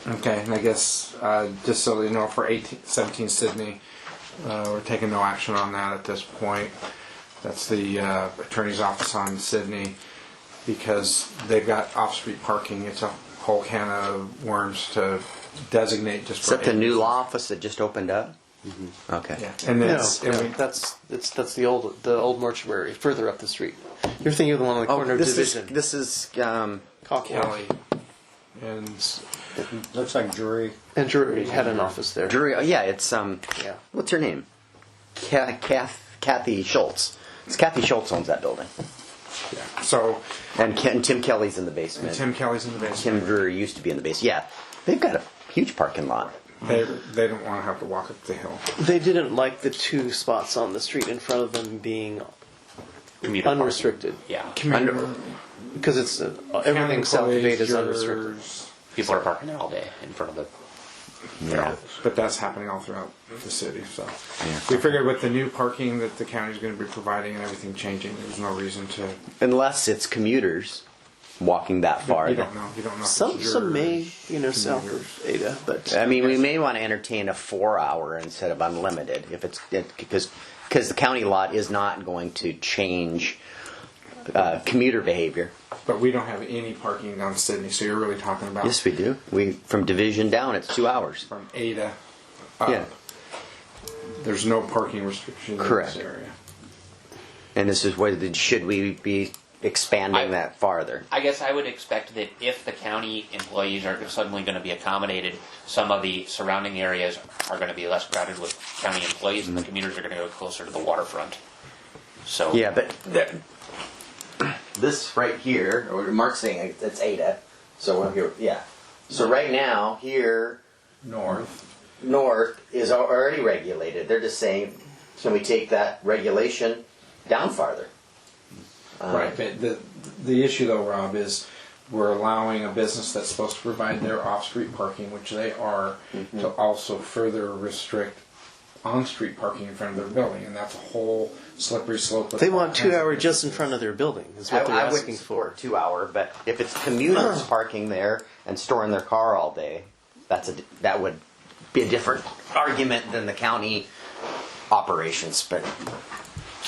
Okay, and I guess just so you know, for 17 Sydney, we're taking no action on that at this point. That's the attorney's office on Sydney, because they've got off-street parking. It's a whole can of worms to designate just Is for. that the new law office that just opened up? Okay. Yeah, and No, that's and we, that's the old mortuary further up the street. You're thinking of the one on the corner of this Division. is Kelly, and Looks like Drury. And Drury had an office there. Drury. Oh, yeah, it's Yeah. What's her name? Kathy Schultz. It's Kathy Schultz owns that building, yeah. So and Tim Kelly's in the basement. Tim Kelly's in the basement. Tim Drury used to be in the basement. Yeah, they've got a huge parking lot. They don't want to have to walk up the hill. They didn't like the two spots on the street in front of them being Commuter parking. unrestricted. Yeah. Because it's everything south of 8 is unrestricted. People are parking there all day in front of the. Yeah. But that's happening all throughout the city. So we figured with the new parking that the county's going to be providing and everything changing, there's no reason to. Unless it's commuters walking that far. You don't know. You don't know. if Some it's may, yours. south of Ada, but I mean, we may want to entertain a 4-hour instead of unlimited, if it's because the county lot is not going to change commuter behavior. But we don't have any parking down Sydney, so you're really talking about Yes, we do. We from Division down, it's 2 hours. from Ada up. Yeah. There's no parking restriction Correct. in this area. And this is what should we be expanding that farther? I guess I would expect that if the county employees are suddenly going to be accommodated, some of the surrounding areas are going to be less crowded with county employees, and the commuters are going to go closer to the waterfront. So Yeah, but this right here, or Mark's saying it's Ada, so we're here, yeah. So right now, here, north is already regulated. They're just saying, can we take that regulation down farther? Right, but the issue though, Rob, is we're allowing a business that's supposed to provide their off-street parking, which they are, to also further restrict on-street parking in front of their building, and that's a whole slippery slope. with they all want kinds 2 of hour just in businesses. front of their building. Is what they're I asking wouldn't for. support 2 hour, but if it's commuters parking there and storing their car all day, that would be a different argument than the county operations. But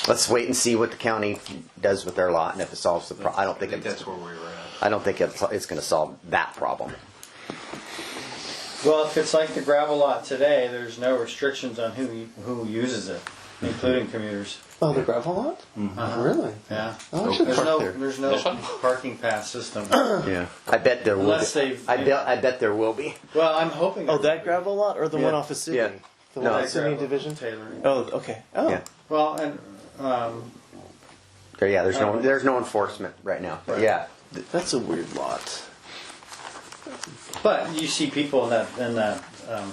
let's wait and see what the county does with their lot, and if it solves the problem. I don't think that's where we were at. I don't think it's going to solve that problem. Well, if it's like the gravel lot today, there's no restrictions on who uses it, including commuters. Oh, the gravel lot? Really? Yeah. Oh, I should There's park no there. there's no This one? parking pass system. Yeah, I bet there will. Unless Be. they've- I bet there will be. Well, I'm hoping. Oh, that gravel lot or the Yeah. one off of Sydney? Yeah. The No, one that at Sydney gravel Division? tailoring. Oh, okay. Oh. Yeah. Well, and There's no enforcement right now. But Right. yeah, That's a weird lot. but you see people in that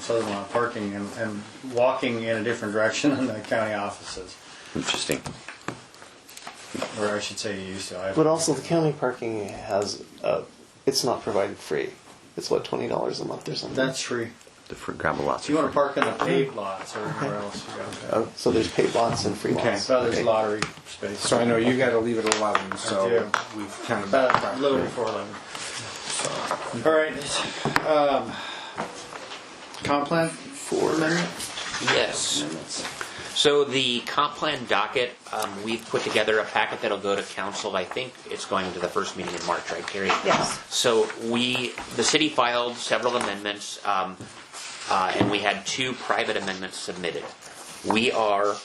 southern lot parking and walking in a different direction than the county offices, interesting. or I should say you used to. But also, the county parking has, it's not provided free. It's what, $20 a month or something? That's free. The gravel lots. If you are want to free. park in the paved lots or anywhere else, you got that. Oh, so there's paid lots and free Okay. lots. So there's Okay. lottery space. So I know you got to leave at 11, so do. we've kind of About a backtracked. little before 11. All right. Comp plan? 4 minutes? yes. So the comp plan docket, we've put together a packet that'll go to council. I think it's going to the first meeting in March, right, Carrie? Yes. So the city filed several amendments, and we had 2 private amendments submitted. We are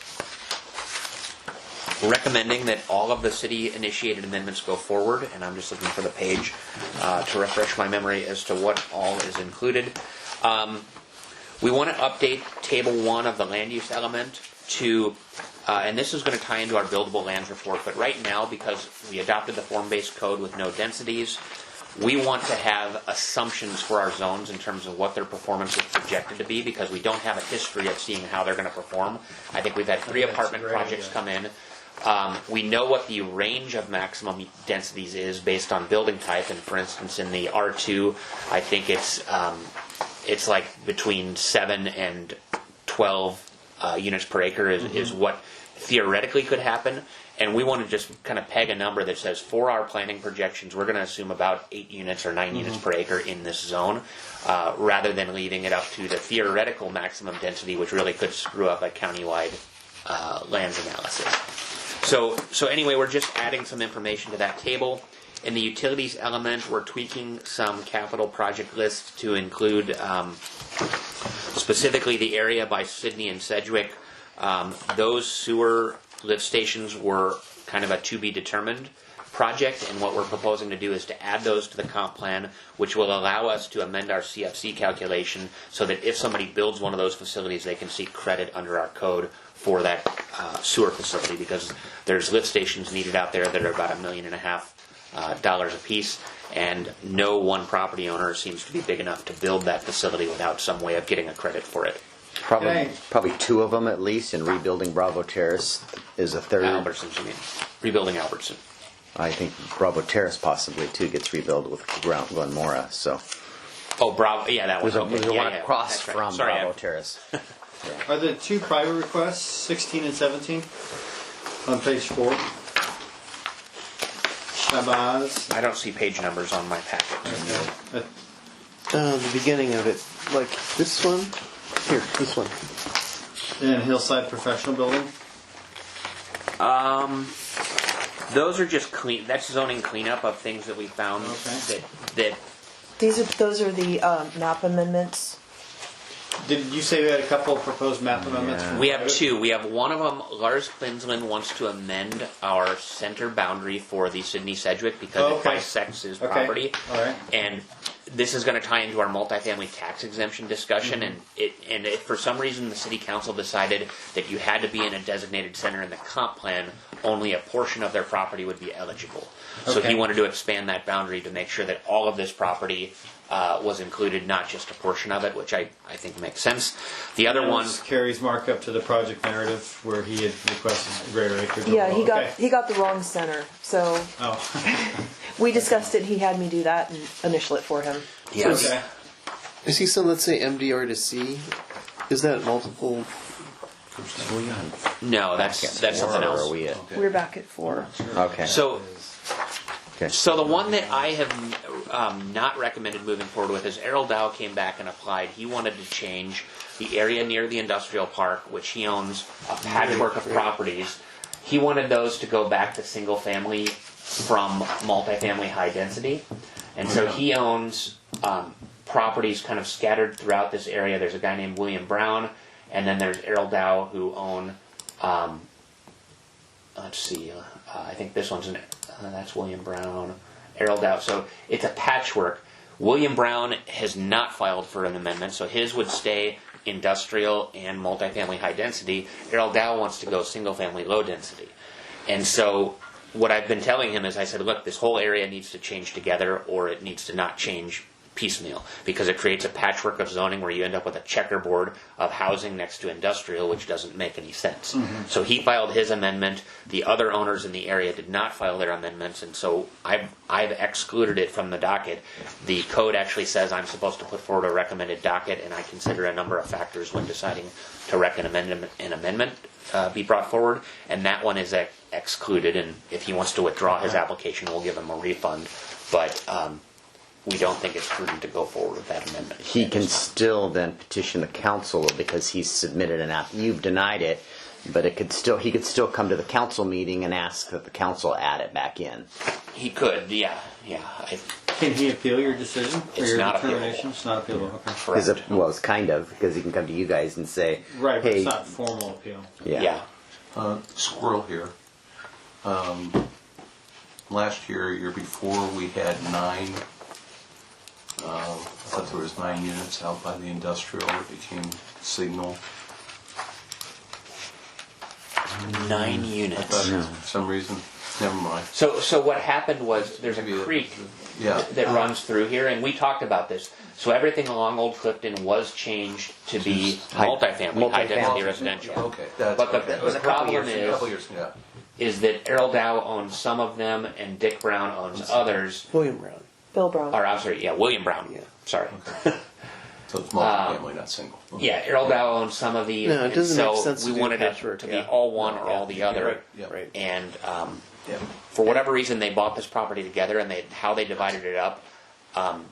recommending that all of the city-initiated amendments go forward, and I'm just looking for the page to refresh my memory as to what all is included. We want to update Table 1 of the land use element to, and this is going to tie into our buildable lands report, but right now, because we adopted the form-based code with no densities, we want to have assumptions for our zones in terms of what their performance is projected to be, because we don't have a history of seeing how they're going to perform. I think we've had 3 That's a apartment great projects idea. come in. We know what the range of maximum densities is based on building type, and for instance, in the R2, I think it's like between 7 and 12 units per acre is what theoretically could happen, and we want to just kind of peg a number that says for our planning projections, we're going to assume about 8 units or 9 units per acre in this zone, rather than leaving it up to the theoretical maximum density, which really could screw up a countywide lands analysis. So anyway, we're just adding some information to that table. In the utilities element, we're tweaking some capital project lists to include specifically the area by Sydney and Sedgwick. Those sewer lift stations were kind of a to be determined project, and what we're proposing to do is to add those to the comp plan, which will allow us to amend our CFC calculation so that if somebody builds one of those facilities, they can seek credit under our code for that sewer facility, because there's lift stations needed out there that are about $1.5 million a piece, and no one property owner seems to be big enough to build that facility without some way of getting a credit for it. Probably 2 of them at least, and rebuilding Bravo Terrace is a third. Albertsons, you mean? Rebuilding Albertson. I think Bravo Terrace possibly too gets rebuilt with Glenmora. So Oh, Bravo. Yeah, that one. there's Okay. one Yeah, across that's right. from Sorry, Bravo Terrace. Are the 2 private requests 16 and 17 on page 4? Shabazz. I don't see page numbers on my packet. The beginning of it, like this one. Here, this one. And Hillside Professional Building. Those are just clean. That's zoning cleanup of things that we found Okay. that Those are the map amendments. Did you say we had a couple of proposed map amendments? Yeah. we have 2. We have one of them. Lars Klinsland wants to amend our center boundary for the Sydney Sedgwick because Oh, okay. it bisects his Okay. property. All right. And this is going to tie into our multifamily tax exemption discussion. Mm-hmm. And if for some reason the city council decided that you had to be in a designated center in the comp plan, only a portion of their property would be eligible. So Okay. he wanted to expand that boundary to make sure that all of this property was included, not just a portion of it, which I think makes sense. The other one, Carrie's markup to the project narrative where he had requested greater acreage. Yeah, he Okay. got the wrong center. So Oh, we discussed it. He had me do that and initial it for him. yes. okay. Is he still, let's say, MDR to C? Is that multiple? Are we on No, that's back at something 4, or else. Are we at? We're back at 4. Okay. So Okay. So the one that I have not recommended moving forward with is Errol Dow came back and applied. He wanted to change the area near the industrial park, which he owns a patchwork of properties. He wanted those to go back to single family from multifamily high density. And so he owns properties kind of scattered throughout this area. There's a guy named William Brown, and then there's Errol Dow who own, let's see, I think this one's that's William Brown, Errol Dow. So it's a patchwork. William Brown has not filed for an amendment, so his would stay industrial and multifamily high density. Errol Dow wants to go single family low density. And so what I've been telling him is I said, look, this whole area needs to change together or it needs to not change piecemeal, because it creates a patchwork of zoning where you end up with a checkerboard of housing next to industrial, which doesn't make any sense. Mm-hmm. So he filed his amendment. The other owners in the area did not file their amendments, and so I've excluded it from the docket. The code actually says I'm supposed to put forward a recommended docket, and I consider a number of factors when deciding to recommend an amendment be brought forward, and that one is excluded, and if he wants to withdraw his application, we'll give him a refund. But we don't think it's prudent to go forward with that amendment. He can still then petition the council because he's submitted an app. You've denied it, but he could still come to the council meeting and ask that the council add it back in. He could, yeah. Can he appeal your decision or It's your not determination? It's not appealable. Okay. Because Correct. it's kind of, because he can come to you guys and say, Right, but hey, it's not formal appeal. yeah. Squirrel here. Last year before, we had 9. I thought there was 9 units out by the industrial that became signal. 9 I units. thought for some reason, never mind. So what happened was there's a creek Yeah. that runs through here, and we talked about this. So everything along Old Clifton was changed to be multifamily, high density residential. Okay, that's But okay. the problem A couple is years, yeah. that Errol Dow owns some of them and Dick Brown owns others. William Brown. Bill Brown. Or I'm sorry, yeah, William Brown. Yeah. Sorry. So it's multifamily, not single. Yeah, Earl Dow owns some of these. No, it doesn't and make so sense to we do wanted it patchwork, to be yeah. all one or Yeah, all the other. Right, yeah. Right. And Yeah. for whatever reason, they bought this property together, and how they divided it up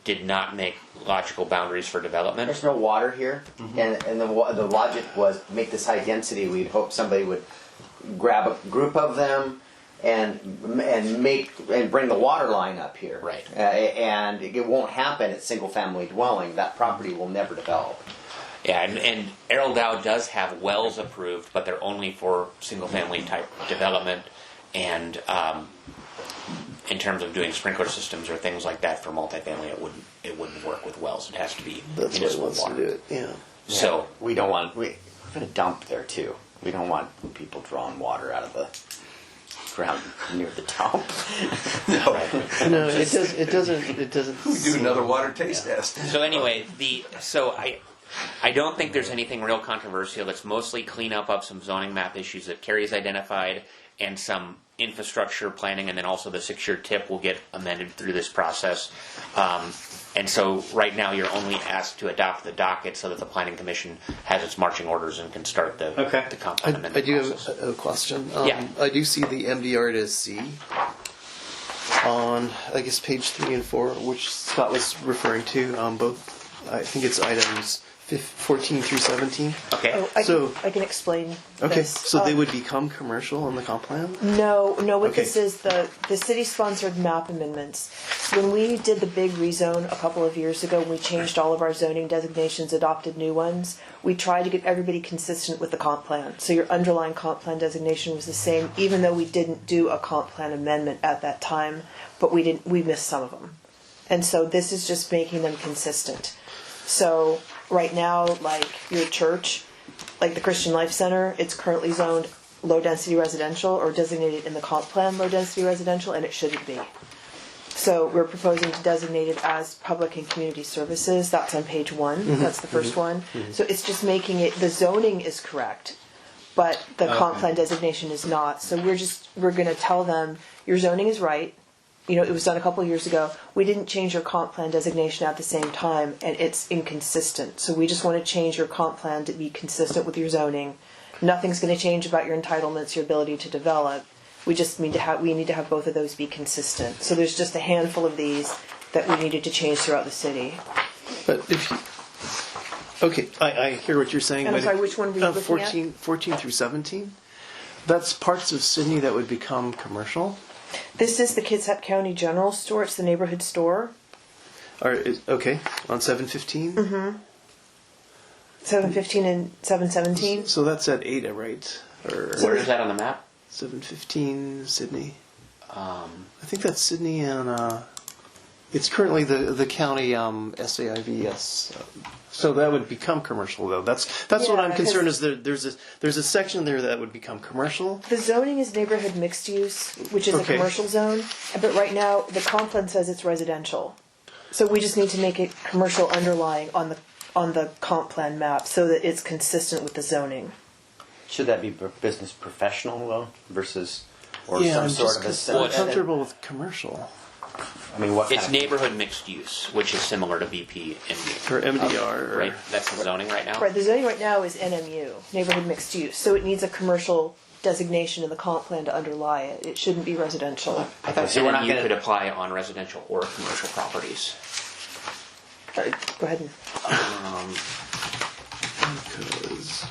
did not make logical boundaries for development. There's no water here, and the logic was make this high density. We'd hope somebody would grab a group of them and bring the water line up here. Right. And it won't happen at single family dwelling. That property will never develop. Yeah, and Errol Dow does have wells approved, but they're only for single-family type development, and in terms of doing sprinkler systems or things like that for multifamily, it wouldn't work with wells. It has to be That's what it municipal wants water. to do it. Yeah. So We don't want we're going to dump there too. We don't want people drawing water out of the ground near the dump. No, it doesn't. We do another water taste test. So anyway, I don't think there's anything real controversial. It's mostly cleanup of some zoning map issues that Carrie's identified and some infrastructure planning, and then also the 6-year tip will get amended through this process. And so right now you're only asked to adopt the docket so that the Planning Commission has its marching orders and can start the comp plan I amendment do process. have a question. Yeah. I do see the MDR to C on, I guess, page 3 and 4, which Scott was referring to. Both, I think it's items 14 through 17. Okay. Oh, I can explain. Okay, this. so they would become commercial on the comp plan? No, what Okay. this is, the city-sponsored map amendments. When we did the big rezone a couple of years ago, we changed all of our zoning designations, adopted new ones. We tried to get everybody consistent with the comp plan. So your underlying comp plan designation was the same, even though we didn't do a comp plan amendment at that time, but we missed some of them. And so this is just making them consistent. So right now, like your church, like the Christian Life Center, it's currently zoned low-density residential or designated in the comp plan low-density residential, and it shouldn't be. So we're proposing to designate it as public and community services. That's on page 1. That's the first one. So it's just making it, the zoning is correct, but the comp plan designation is not. So we're going to tell them, your zoning is right. You know, it was done a couple of years ago. We didn't change your comp plan designation at the same time, and it's inconsistent. So we just want to change your comp plan to be consistent with your zoning. Nothing's going to change about your entitlements, your ability to develop. We just need to have both of those be consistent. So there's just a handful of these that we needed to change throughout the city. But if you, okay, I hear what you're saying. And I'm but sorry, which one were you looking at? 14 through 17? That's parts of Sydney that would become commercial? This is the Kitsap County General Store. It's the neighborhood store. Okay, on 715? 715 and 717. So that's at Ada, right? Or Where is that on the map? 715 Sydney. I think that's Sydney and it's currently the county SAIVS. So that would become commercial though. That's what Yeah, I'm concerned is there's a section there that would become commercial. The zoning is neighborhood mixed use, which is Okay. a commercial zone. But right now, the comp plan says it's residential. So we just need to make it commercial underlying on the comp plan map so that it's consistent with the zoning. Should that be business professional though, versus or Yeah, some I'm sort just of a comfortable with commercial I mean, what It's kind of, neighborhood mixed use, which is similar to BP and or MDR. right. That's the zoning right now. Right, the zoning right now is NMU, neighborhood mixed use. So it needs a commercial designation in the comp plan to underlie it. It shouldn't be residential. I thought So we're not NMU gonna- could apply on residential or commercial properties. Go ahead and. Because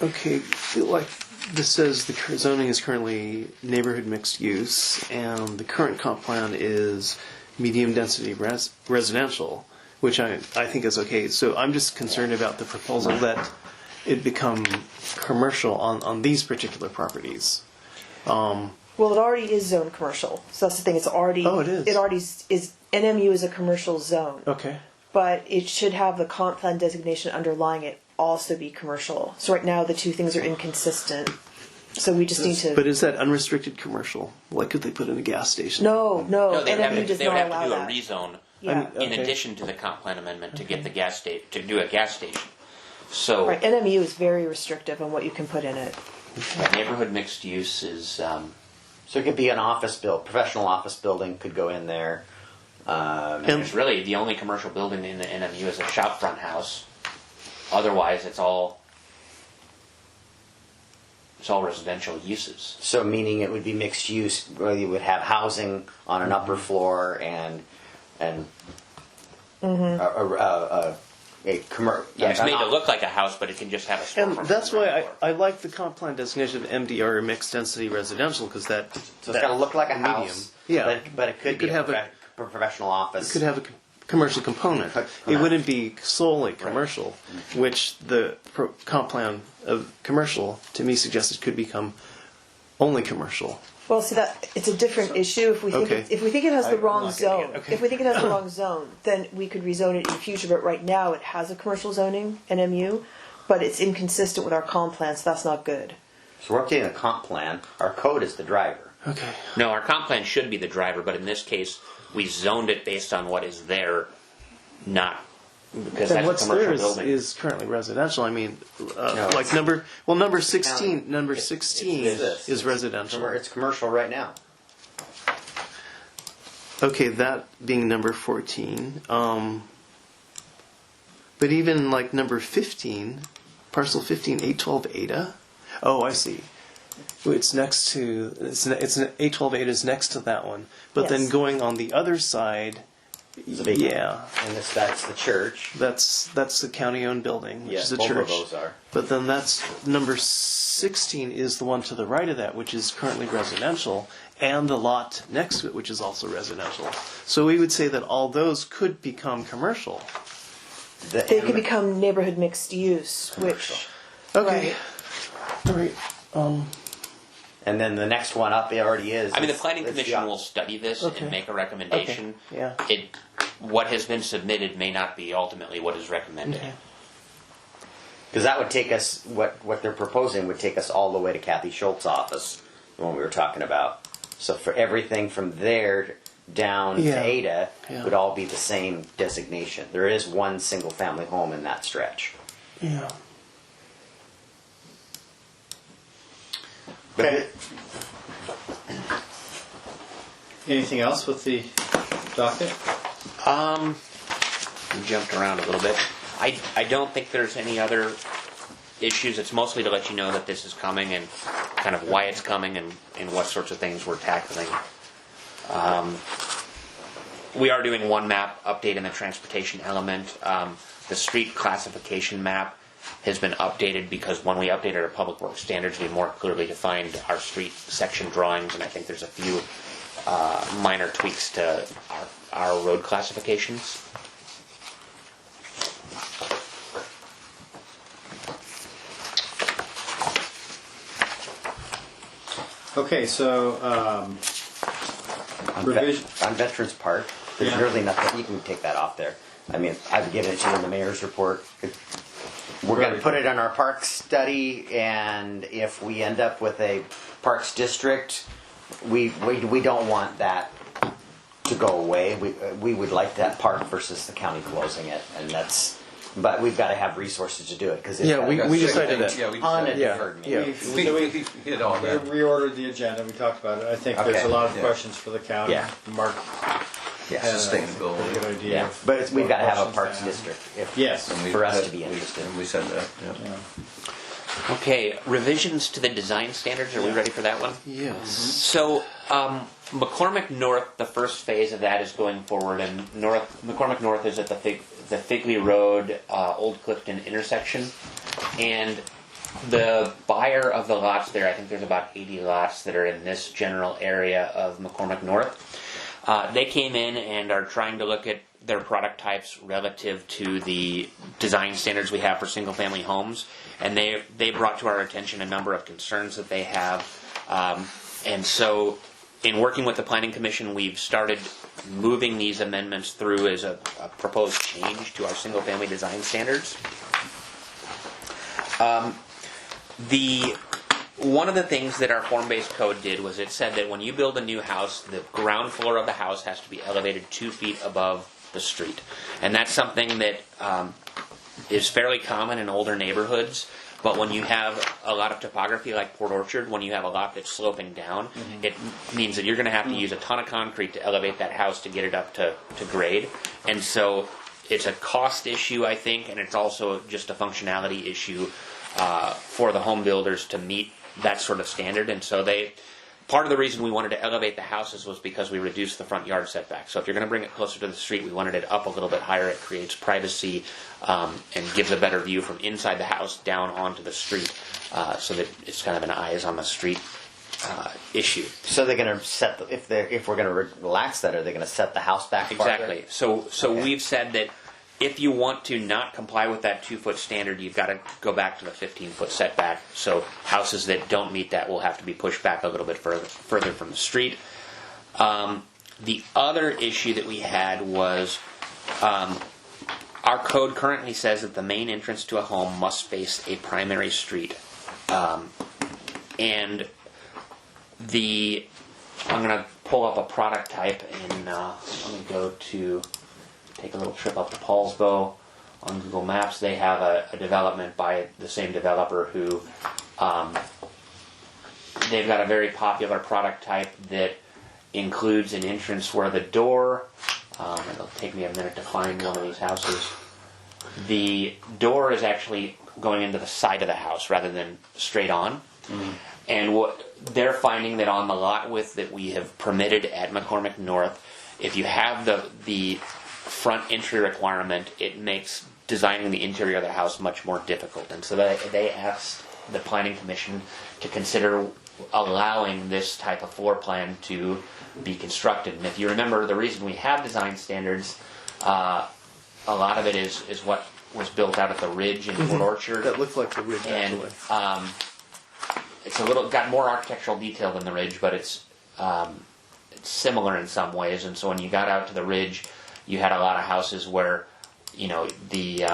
okay, like this says the zoning is currently neighborhood mixed use, and the current comp plan is medium density residential, which I think is okay. So I'm just concerned about the proposal that it become commercial on these particular properties. Well, it already is zone commercial. So that's the thing. It's already. Oh, it is. It already is. NMU is a commercial zone. Okay. But it should have the comp plan designation underlying it also be commercial. So right now the two things are inconsistent. So we just need to. But is that unrestricted commercial? Like, could they put in a gas station? No, No, they would have NMU to, does they would not have allow to do a that. rezone Yeah. in Okay. addition to the comp plan amendment to get the gas station to do a gas station. So Right, NMU is very restrictive on what you can put in it. neighborhood mixed use is So it could be an professional office building could go in there. And It's really the only commercial building in the NMU is a shop front house. Otherwise, it's all residential uses. So meaning it would be mixed use, where you would have housing on an upper floor and a commercial. Yeah, it's made to look like a house, but it can just have a storefront. And that's on the why ground floor. I like the comp plan designation of MDR, or mixed density residential, because that So it's got to look like a medium. house. Yeah. But it could It be could have a- professional office. could have a commercial component. It wouldn't be solely commercial, which the comp plan of commercial to me suggested could become only commercial. Well, see that it's a different issue. If we think Okay. if we think it has the I'm wrong not getting zone, it. Okay. if we think it has the wrong zone, then we could rezone it in the future. But right now, it has a commercial zoning, NMU, but it's inconsistent with our comp plan, so that's not good. So we're updating the comp plan. Our code is the driver. Okay. No, our comp plan should be the driver, but in this case, we zoned it based on what is there, not because Then that's what's a there commercial is, building. is currently residential. I mean, No, like it's- number 16. Number 16 It's is residential. It's commercial right now. Okay, that being number 14. But even like number 15, parcel 15, 812 Ada. Oh, I see. It's next to, it's 812 Ada is next to that one. But then Yes. going on the other side, a big one. yeah, And that's the church. that's the county-owned building, which Yes, is a both church. of those are. But then that's number 16 is the one to the right of that, which is currently residential, and the lot next to it, which is also residential. So we would say that all those could become commercial. They could become neighborhood mixed use, which Okay. All right. And then the next one up, it already is. I mean, the It's- planning it's commission the- will study this Okay. and make a recommendation. Okay, yeah. What has been submitted may not be ultimately what is recommended. Okay. Because that would take us, what they're proposing would take us all the way to Kathy Schultz's office, the one we were talking about. So for everything from there down Yeah. to Ada Yeah. would all be the same designation. There is one single family home in that stretch. Yeah. But Okay. Anything else with the docket? We jumped around a little bit. I don't think there's any other issues. It's mostly to let you know that this is coming and kind of why it's coming and what sorts of things we're tackling. We are doing one map update in the transportation element. The street classification map has been updated because when we updated our public works standards, we more clearly defined our street section drawings, and I think there's a few minor tweaks to our road classifications. Okay, so on, revision. on Veterans Park, there's Yeah. really nothing, you can take that off there. I mean, I've given it to you in the mayor's report. We're going to Right. put it on our parks study, and if we end up with a parks district, we don't want that to go away. We would like that park versus the county closing it, and that's. But we've got to have resources to do it because Yeah, we decided that. Yeah, we on a decided. Yeah, deferred yeah. meeting. We hit all We that. reordered the agenda. We talked about it. I think there's Okay. a lot of Yeah. questions for the county. Yeah. Mark Yeah, had a Sustainability. pretty good idea. yeah. of But we've what got to have a questions parks to ask. district. If, Yes. And we- for us that- to be interested. And we said that, yeah. Okay, revisions to the design standards. Are we ready for that one? Yes. So, McCormick North, the first phase of that is going forward, and McCormick North is at the Figley Road, Old Clifton intersection, and the buyer of the lots there, I think there's about 80 lots that are in this general area of McCormick North. They came in and are trying to look at their product types relative to the design standards we have for single-family homes, and they brought to our attention a number of concerns that they have, and so in working with the Planning Commission, we've started moving these amendments through as a proposed change to our single-family design standards. One of the things that our form-based code did was it said that when you build a new house, the ground floor of the house has to be elevated 2 feet above the street. And that's something that is fairly common in older neighborhoods. But when you have a lot of topography like Port Orchard, when you have a lot that's sloping down, it means that you're going to have to use a ton of concrete to elevate that house to get it up to grade. And so it's a cost issue, I think, and it's also just a functionality issue for the home builders to meet that sort of standard. And so part of the reason we wanted to elevate the houses was because we reduced the front yard setback. So if you're going to bring it closer to the street, we wanted it up a little bit higher. It creates privacy and gives a better view from inside the house down onto the street, so that it's kind of an eyes on the street issue. So they're going to set if we're going to relax that, are they going to set the house back farther? Exactly. So we've said that if you want to not comply with that 2-foot standard, you've got to go back to the 15-foot setback. So houses that don't meet that will have to be pushed back a little bit further from the street. The other issue that we had was our code currently says that the main entrance to a home must face a primary street. And I'm going to pull up a product type, and let me go to take a little trip up to Paulsbo on Google Maps. They have a development by the same developer who they've got a very popular product type that includes an entrance where the door, it'll take me a minute to find one of these houses. The door is actually going into the side of the house rather than straight on. And what they're finding that on the lot width that we have permitted at McCormick North, if you have the front entry requirement, it makes designing the interior of the house much more difficult. And so they asked the Planning Commission to consider allowing this type of floor plan to be constructed. And if you remember, the reason we have design standards, a lot of it is what was built out at the Ridge in Port Orchard. That looks like the Ridge, And actually. it's got more architectural detail than the Ridge, but it's similar in some ways. And so when you got out to the Ridge, you had a lot of houses where, the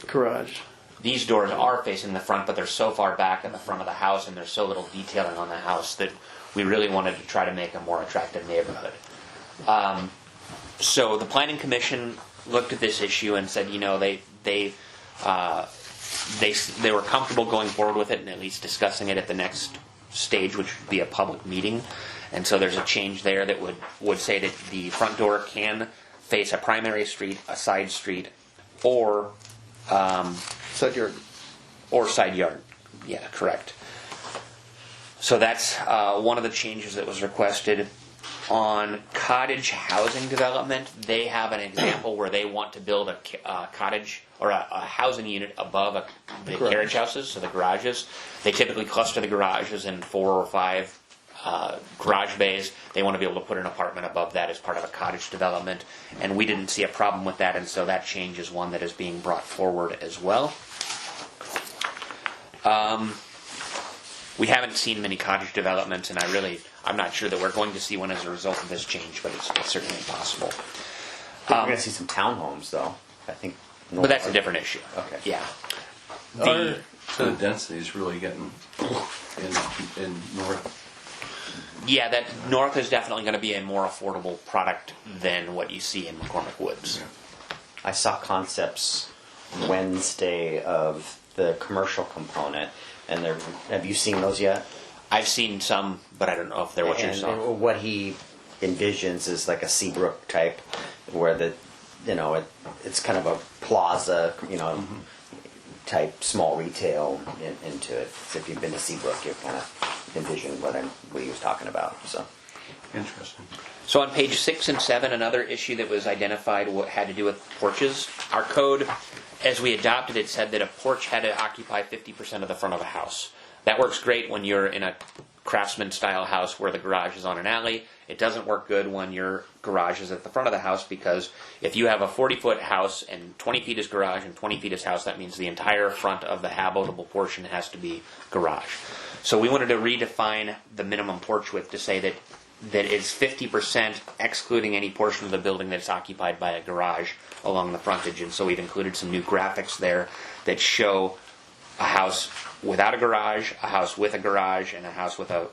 Garage. these doors are facing the front, but they're so far back in the front of the house, and there's so little detailing on the house that we really wanted to try to make a more attractive neighborhood. So the Planning Commission looked at this issue and said, they were comfortable going forward with it and at least discussing it at the next stage, which would be a public meeting. And so there's a change there that would say that the front door can face a primary street, a side street, or Side yard. or side yard. Yeah, correct. So that's one of the changes that was requested. On cottage housing development, they have an example where they want to build a cottage or a housing unit above the carriage houses, so the garages. They typically cluster the garages in 4 or 5 garage bays. They want to be able to put an apartment above that as part of a cottage development, and we didn't see a problem with that, and so that change is one that is being brought forward as well. We haven't seen many cottage developments, and I'm not sure that we're going to see one as a result of this change, but it's certainly possible. We're going to see some townhomes, though. I think. But that's a different issue. Okay. Yeah. So the density is really getting in north. Yeah, that north is definitely going to be a more affordable product than what you see in McCormick Woods. I saw concepts Wednesday of the commercial component, and have you seen those yet? I've seen some, but I don't know if they're what you saw. And what he envisions is like a Seabrook type, where it's kind of a plaza, type small retail into it. So if you've been to Seabrook, you kind of envision what he was talking about. So Interesting. So on page 6 and 7, another issue that was identified had to do with porches. Our code, as we adopted it, said that a porch had to occupy 50% of the front of a house. That works great when you're in a craftsman-style house where the garage is on an alley. It doesn't work good when your garage is at the front of the house, because if you have a 40-foot house and 20 feet is garage and 20 feet is house, that means the entire front of the habitable portion has to be garage. So we wanted to redefine the minimum porch width to say that it's 50% excluding any portion of the building that's occupied by a garage along the frontage. And so we've included some new graphics there that show a house without a garage, a house with a garage, and a house with a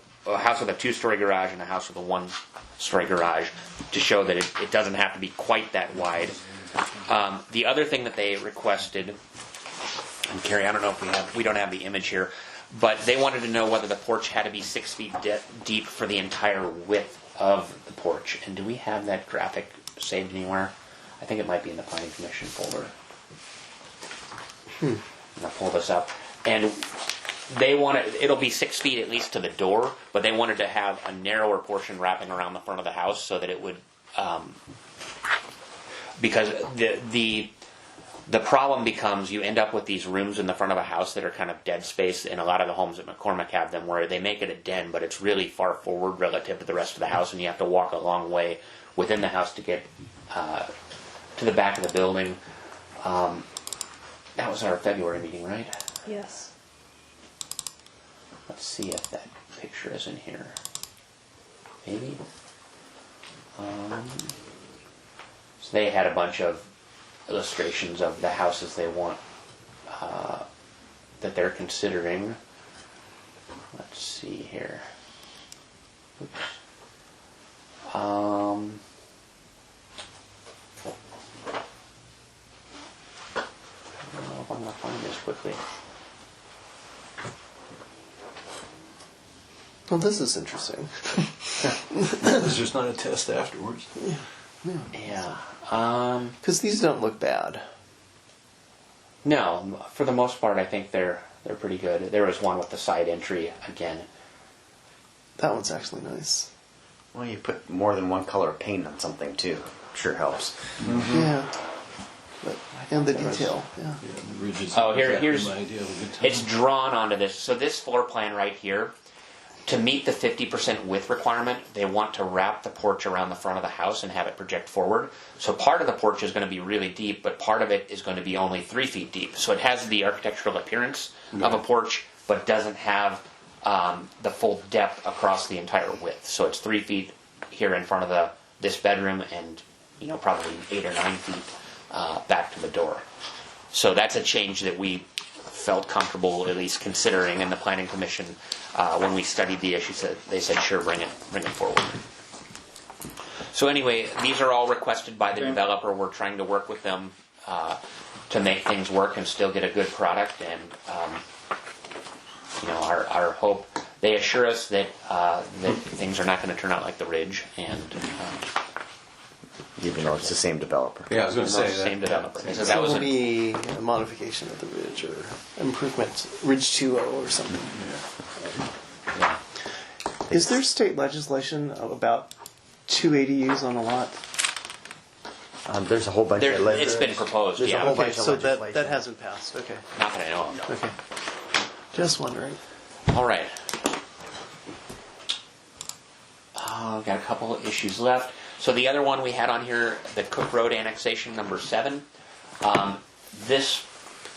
two-story garage and a house with a one-story garage, to show that it doesn't have to be quite that wide. The other thing that they requested and Carrie, I don't know if we don't have the image here, but they wanted to know whether the porch had to be 6 feet deep for the entire width of the porch. And do we have that graphic saved anywhere? I think it might be in the Planning Commission folder. I'm gonna pull this up. And they wanted, it'll be 6 feet at least to the door, but they wanted to have a narrower portion wrapping around the front of the house so that it would, because the problem becomes you end up with these rooms in the front of a house that are kind of dead space, and a lot of the homes at McCormick have them where they make it a den, but it's really far forward relative to the rest of the house, and you have to walk a long way within the house to get to the back of the building. That was our February meeting, right? Yes. Let's see if that picture is in here. Maybe. So they had a bunch of illustrations of the houses they want, that they're considering. Let's see here. Oops. I don't know if I'm going to find this quickly. Well, this is interesting. There's just not a test afterwards. Yeah. Because these don't look bad. No, for the most part, I think they're pretty good. There was one with the side entry again. That one's actually nice. Well, you put more than one color of paint on something too. Sure helps. Yeah. But, and the detail. Yeah. Yeah, the ridges Oh, are exactly here's my idea of a good time. it's drawn onto this. So this floor plan right here, to meet the 50% width requirement, they want to wrap the porch around the front of the house and have it project forward. So part of the porch is going to be really deep, but part of it is going to be only 3 feet deep. So it has the architectural appearance of a porch, but doesn't have the full depth across the entire width. So it's 3 feet here in front of this bedroom, and probably 8 or 9 feet back to the door. So that's a change that we felt comfortable at least considering, and the Planning Commission, when we studied the issue, they said sure, bring it forward. So anyway, these are all requested by the developer. We're trying to work with them to make things work and still get a good product. And our hope, they assure us that that things are not going to turn out like the Ridge, and Even though it's the same developer. Yeah, I was going to say that. same developer. They said So that was it'll be a modification of the Ridge or improvement, Ridge 2.0 or something. yeah. Is there state legislation about 2 ADUs on a lot? There's a whole bunch of It's been proposed. There's a Yeah, whole Okay, bunch of so legislation. that hasn't passed. Okay. not that I know of. Okay. Just wondering. All right. I've got a couple of issues left. So the other one we had on here, the Cook Road annexation number 7. This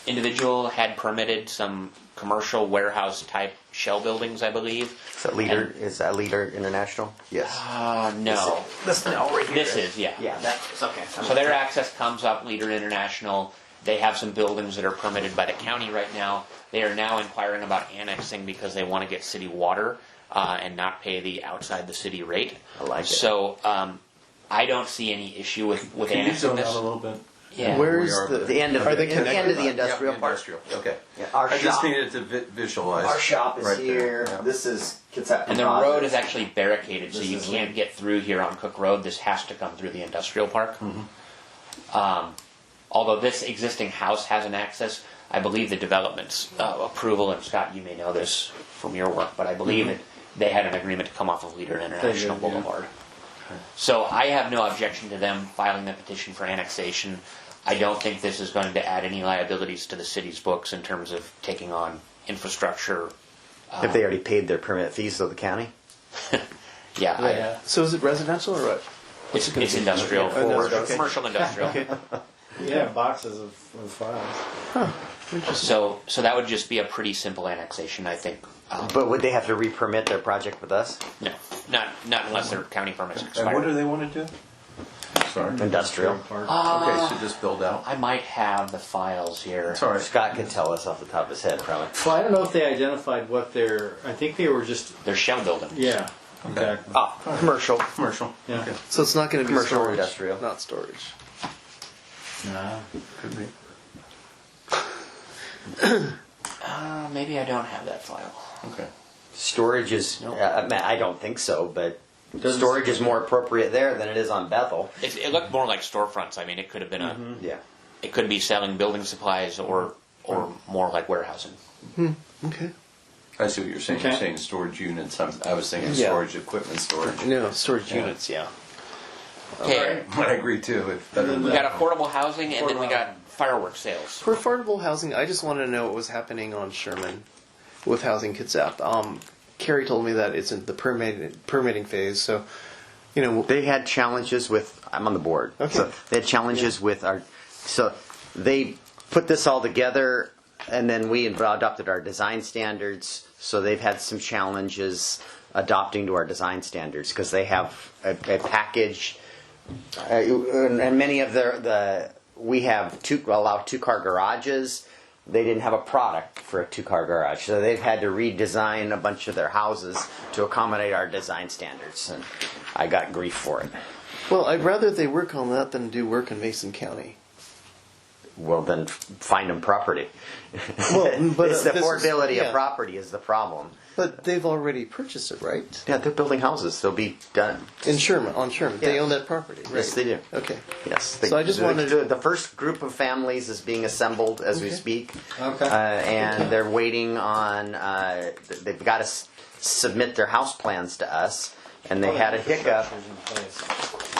individual had permitted some commercial warehouse type shell buildings, I believe. Is that Leader International? Yes. No. This right here. This is, yeah. Yeah, that's okay. So their access comes up Leader International. They have some buildings that are permitted by the county right now. They are now inquiring about annexing because they want to get city water and not pay the outside the city rate. I like it. So I don't see any issue with Can you annexing zone out this. a little bit? Yeah. Where's we are the, The end of are they the connected? end of the industrial Yeah, park. industrial. Okay. Yeah, our I just shop. needed to visualize. Our shop is right there. here. Yeah. This is Kitsap And the Composites. road is actually barricaded, so This you is can't get through here on Cook Road. This has to come through the industrial park. Although this existing house has an access, I believe the development's approval, and Scott, you may know this from your work, but I believe that they had an agreement to come off of Leader International did, yeah. Boulevard. So I have no objection to them filing the petition for annexation. I don't think this is going to add any liabilities to the city's books in terms of taking on infrastructure. Have they already paid their permit fees to the county? Yeah, So is it residential or what? it's industrial, Oh, industrial, okay. commercial industrial. Okay. Yeah, boxes of files. Interesting. So that would just be a pretty simple annexation, I think. But would they have to re-permit their project with us? No, not unless their county permits And what do expire. they want to do? Sorry. Industrial. Okay, so just build out. I might have the files here. Sorry. Scott can tell us off the top of his head, probably. Well, I don't know if they identified what their. I think they were just. They're shell buildings. Yeah, exactly. Ah, commercial. Commercial. Yeah. Okay. So it's not going to be Commercial or storage, industrial? not storage. Nah. Could be. Maybe I don't have that file. Okay. Storage is, I don't think so, but Doesn't- storage is more appropriate there than it is on Bethel. It looked more like storefronts. I mean, it could have been Yeah. it could be selling building supplies or more like warehousing. Okay. I see what you're saying. Okay. You're saying storage units. I was thinking Yeah. storage equipment storage. No, storage Yeah. units, yeah. Okay, I agree too. It's better than we that. got affordable housing, and then we got fireworks sales. For affordable housing, I just wanted to know what was happening on Sherman with Housing Kitsap. Carrie told me that it's in the permitting phase, so, you know, They had challenges with, I'm on the board. Okay. So they had challenges with so they put this all together and then we adopted our design standards. So they've had some challenges adopting to our design standards because they have a package, and many of we have allow 2-car garages. They didn't have a product for a 2-car garage, so they've had to redesign a bunch of their houses to accommodate our design standards, and I got grief for it. well, I'd rather they work on that than do work in Mason County. Well, then find them property. Well, but, it's the this is- affordability yeah. of property is the problem. But they've already purchased it, right? Yeah, they're building houses. They'll be done. In Sherman, on Sherman. They Yeah. own that property, right? Yes, they do. Okay. Yes. So I just wanted- the first group of families is being assembled as we Okay. speak. Okay. And they're waiting on. They've got to submit their house plans to us, and they had a hiccup.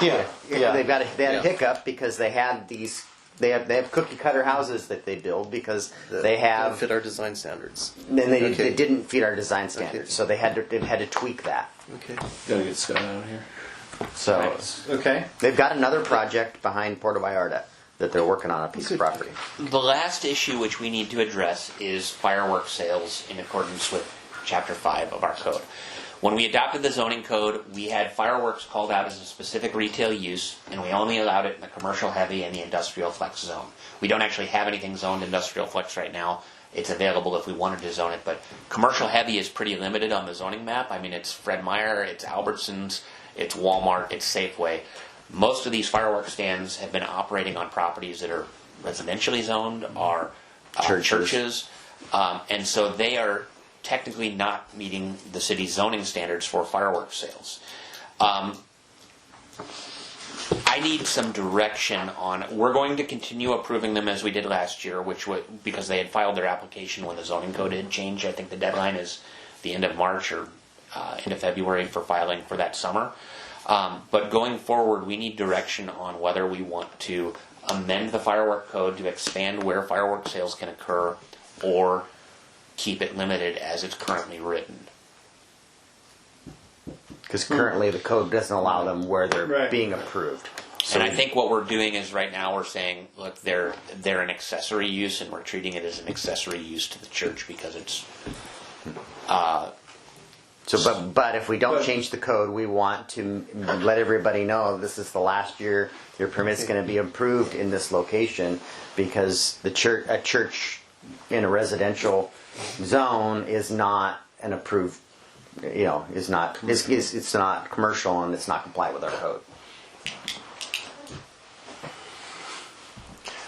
Yeah. They had Yeah. a hiccup because they had these. They have cookie cutter houses that they build because they Don't have. fit our design standards. Then they Okay. didn't feed our design standards, Okay. so they had to tweak that. Okay. Gotta get Scott out of here. So Okay. they've got another project behind Puerto Vallarta that they're working on a piece of Good. property. The last issue which we need to address is fireworks sales in accordance with Chapter 5 of our code. When we adopted the zoning code, we had fireworks called out as a specific retail use, and we only allowed it in the commercial heavy and the industrial flex zone. We don't actually have anything zoned industrial flex right now. It's available if we wanted to zone it, but commercial heavy is pretty limited on the zoning map. I mean, it's Fred Meyer, it's Albertsons, it's Walmart, it's Safeway. Most of these fireworks stands have been operating on properties that are residentially zoned, are churches, and so they are technically not meeting the city's zoning standards for fireworks sales. I need some direction on. We're going to continue approving them as we did last year, because they had filed their application when the zoning code had changed. I think the deadline is the end of March or end of February for filing for that summer. But going forward, we need direction on whether we want to amend the firework code to expand where firework sales can occur, or keep it limited as it's currently written. Because currently the code doesn't allow them where they're Right. being approved. And I think what we're doing is right now we're saying, look, they're an accessory use, and we're treating it as an accessory use to the church because it's. But if we don't But- change the code, we want to let everybody know this is the last year your permit's going to be approved in this location, because a church in a residential zone is not an approved, it's not commercial and it's not compliant with our code.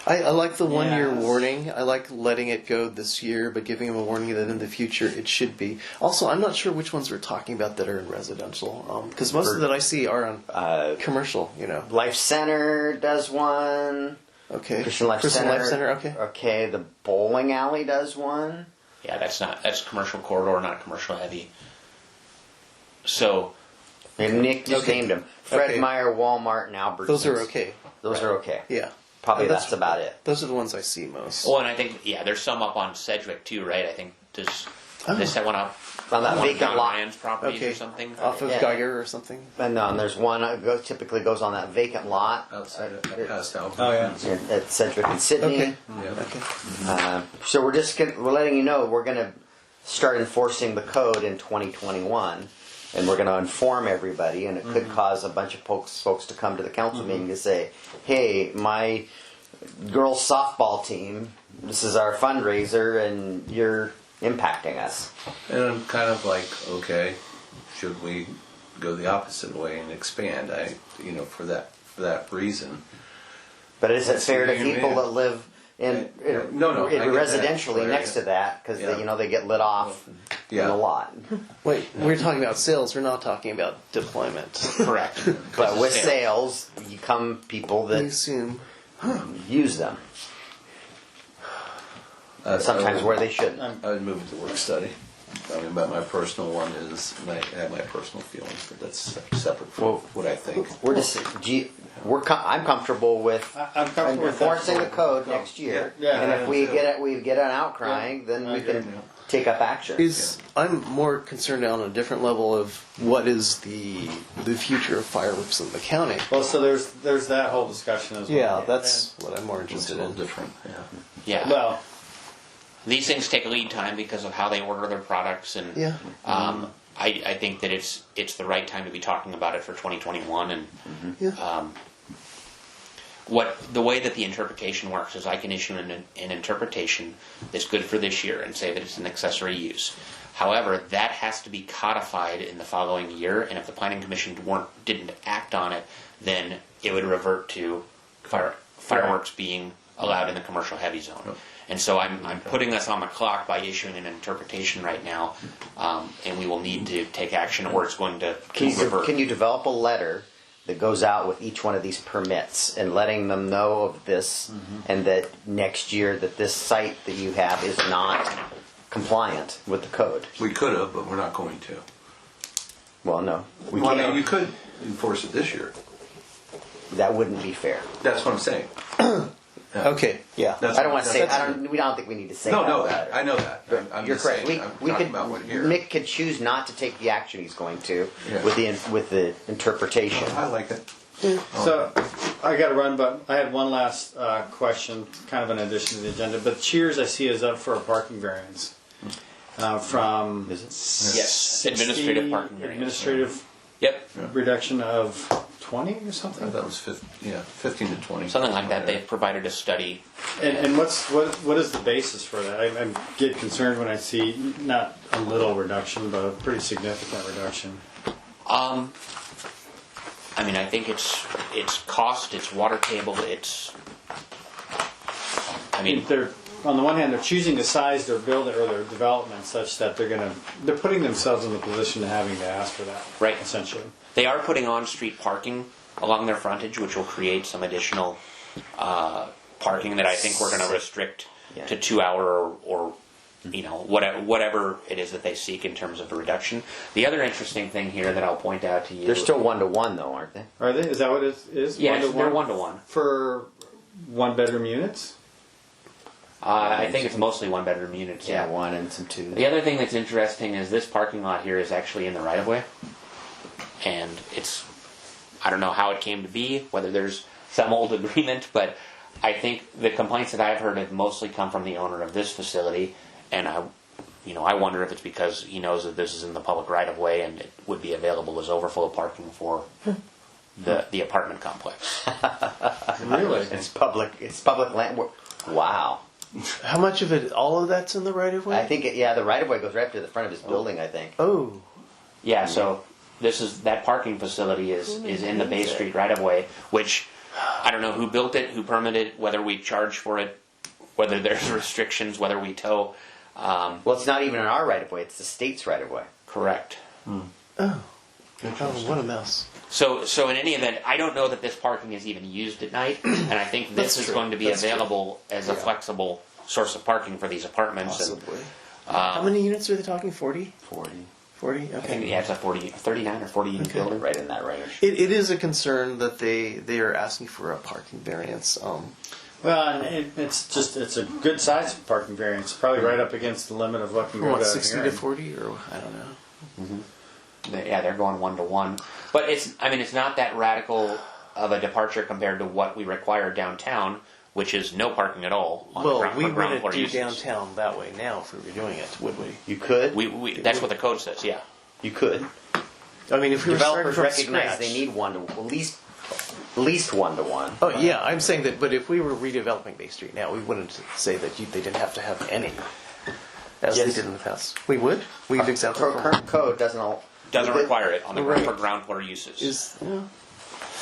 I like the 1 year Yes. warning. I like letting it go this year, but giving them a warning that in the future it should be. Also, I'm not sure which ones we're talking about that are in residential, because most of that I see are on commercial. Life Center does one. Okay. Christian Life Center. Okay. Okay, the bowling alley does one. Yeah, that's commercial corridor, not commercial heavy. So, And Nick just Okay. named them. Fred Okay. Meyer, Walmart, and Albertsons. Those are okay. Those are okay. Yeah. Probably That's- that's about it. Those are the ones I see most. and I think there's some up on Sedgwick too, right? I think does they set one up On that one of vacant John lot. Ryan's properties Okay. or something. Off of Yeah. Geiger or something. And there's one that typically goes on that vacant lot Outside of past Alpha. Oh, yeah. at Sedgwick and Sydney. Okay. Yeah. Okay. So we're letting you know we're going to start enforcing the code in 2021, and we're going to inform everybody, and it could cause a bunch of folks to come to the council meeting to say, "Hey, my girls softball team, this is our fundraiser, and you're impacting us." And I'm kind of like, okay, should we go the opposite way and expand? For that reason. But is it That's fair to what you people mean. that live in No, I get that. residentially Right. next to that because Yeah. they get lit off in Yeah. the lot. Wait, we're talking about sales. We're not talking about deployment. Correct. But with Sales. sales, you come people I that assume. use them. Sometimes where they shouldn't. I would move it to work study. I mean, but my personal one is, I have my personal feelings, but that's separate from Well, what I think. We're just, I'm comfortable with I'm comfortable with that. enforcing the code next year. Yeah. And if Yeah. we get an outcrying, then I we agree. can take up action. I'm more concerned on a different level of what is the future of fireworks in the county. Well, so there's that whole discussion as well. Yeah, that's what I'm more It's a interested little in. different, yeah. Yeah. And, well, These things take lead time because of how they order their products, and Yeah. I think that it's the right time to be talking about it for 2021. And Yeah. the way that the interpretation works is I can issue an interpretation that's good for this year and say that it's an accessory use. However, that has to be codified in the following year, and if the planning commission didn't act on it, then it would revert to fireworks being allowed in the commercial heavy zone. And so I'm putting us on the clock by issuing an interpretation right now, and we will need to take action, or it's going to revert. Can you develop a letter that goes out with each one of these permits and letting them know of this and that next year that this site that you have is not compliant with the code? We could have, but we're not going to. Well, no, we Well, I can't. mean, you could enforce it this year. That wouldn't be fair. That's what I'm saying. Okay. Yeah. That's I don't want to say. that's- We don't think we need to say No, that. no, letter. I know that. I'm You're just correct. saying, We I'm could. talking about what here. Mick could choose not to take the action he's going to Yeah. with the interpretation. I like it. so I got to run, but I had one last question, kind of in addition to the agenda. But Cheers, I see, is up for a parking variance from Is it? Yes, 60 administrative parking variance. Administrative Yep, reduction of 20 or I something. thought it was 15 to 20. something like that. They've provided a study. And what is the basis for that? I get concerned when I see not a little reduction, but a pretty significant reduction. I mean, I think it's cost, it's water table, I mean, They're on the one hand, they're choosing to size their building or their development such that they're putting themselves in the position of having to ask for that. Right. Essentially. they are putting on-street parking along their frontage, which will create some additional parking that I think we're going to restrict Yeah. to 2 hour or whatever it is that they seek in terms of a reduction. The other interesting thing here that I'll point out to you, They're still 1-to-1 though, aren't they? Are they? Is that what it is? yeah, they're 1-to-1? 1-to-1. For one-bedroom units? I think it's mostly one-bedroom units. Yeah, 1 and some 2. The other thing that's interesting is this parking lot here is actually in the right of way. And I don't know how it came to be, whether there's some old agreement, but I think the complaints that I've heard have mostly come from the owner of this facility. And I wonder if it's because he knows that this is in the public right of way and it would be available as overflow parking for the apartment complex. Really? It's public land. Wow. How much of it? All of that's in the right of way. I think the right of way goes right up to the front of his building. I think. Oh. Yeah, so that parking facility is in the Bay Street right of way, which I don't know who built it, who permitted it, whether we charge for it, whether there's restrictions, whether we tow. Well, it's not even in our right of way; it's the state's right of way. Correct. Oh, what a mess. So in any event, I don't know that this parking is even used at night, and I think this That's is true. going to be That's true. available as a flexible source of parking for these apartments. Possibly. How many units are they talking? 40? 40, 40? I think Okay. it's a 39 or 40 unit Okay. building. right in that range. It is a concern that they are asking for a parking variance. Well, and it's a good size parking variance, probably right up against the limit of what can go What, down 60 here. to 40 or I don't know. They're going 1-to-1, but it's not that radical of a departure compared to what we require downtown, which is no parking at all on Well, the we ground floor wouldn't do uses. downtown that way now if we were doing it, would we? You could. That's what the code says. Yeah. You could. I mean, if we were starting Developers from recognize scratch. they need at least 1-to-1. Oh yeah, I'm saying that. But if we were redeveloping Bay Street now, we wouldn't say that they didn't have to have any, as Yes. they did in the past. We would. We'd exempt it from. Current code doesn't Require it on the Right. for ground floor uses. Is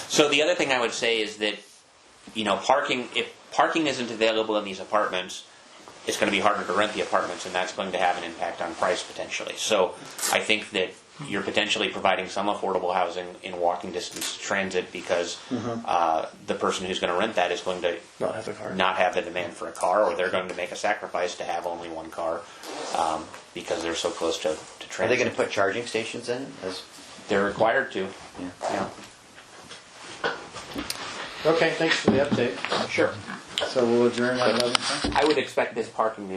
So the other thing I would say is that, parking, if parking isn't available in these apartments, it's going to be harder to rent the apartments, and that's going to have an impact on price potentially. So I think that you're potentially providing some affordable housing in walking distance to transit because the person who's going to rent that is going to Not have a car. not have the demand for a car, or they're going to make a sacrifice to have only one car because they're so close to transit. Are they going to put charging stations in? They're required to. Yeah. Yeah. Okay, thanks for the update. Sure. So we'll adjourn at 11:10. I would expect this parking to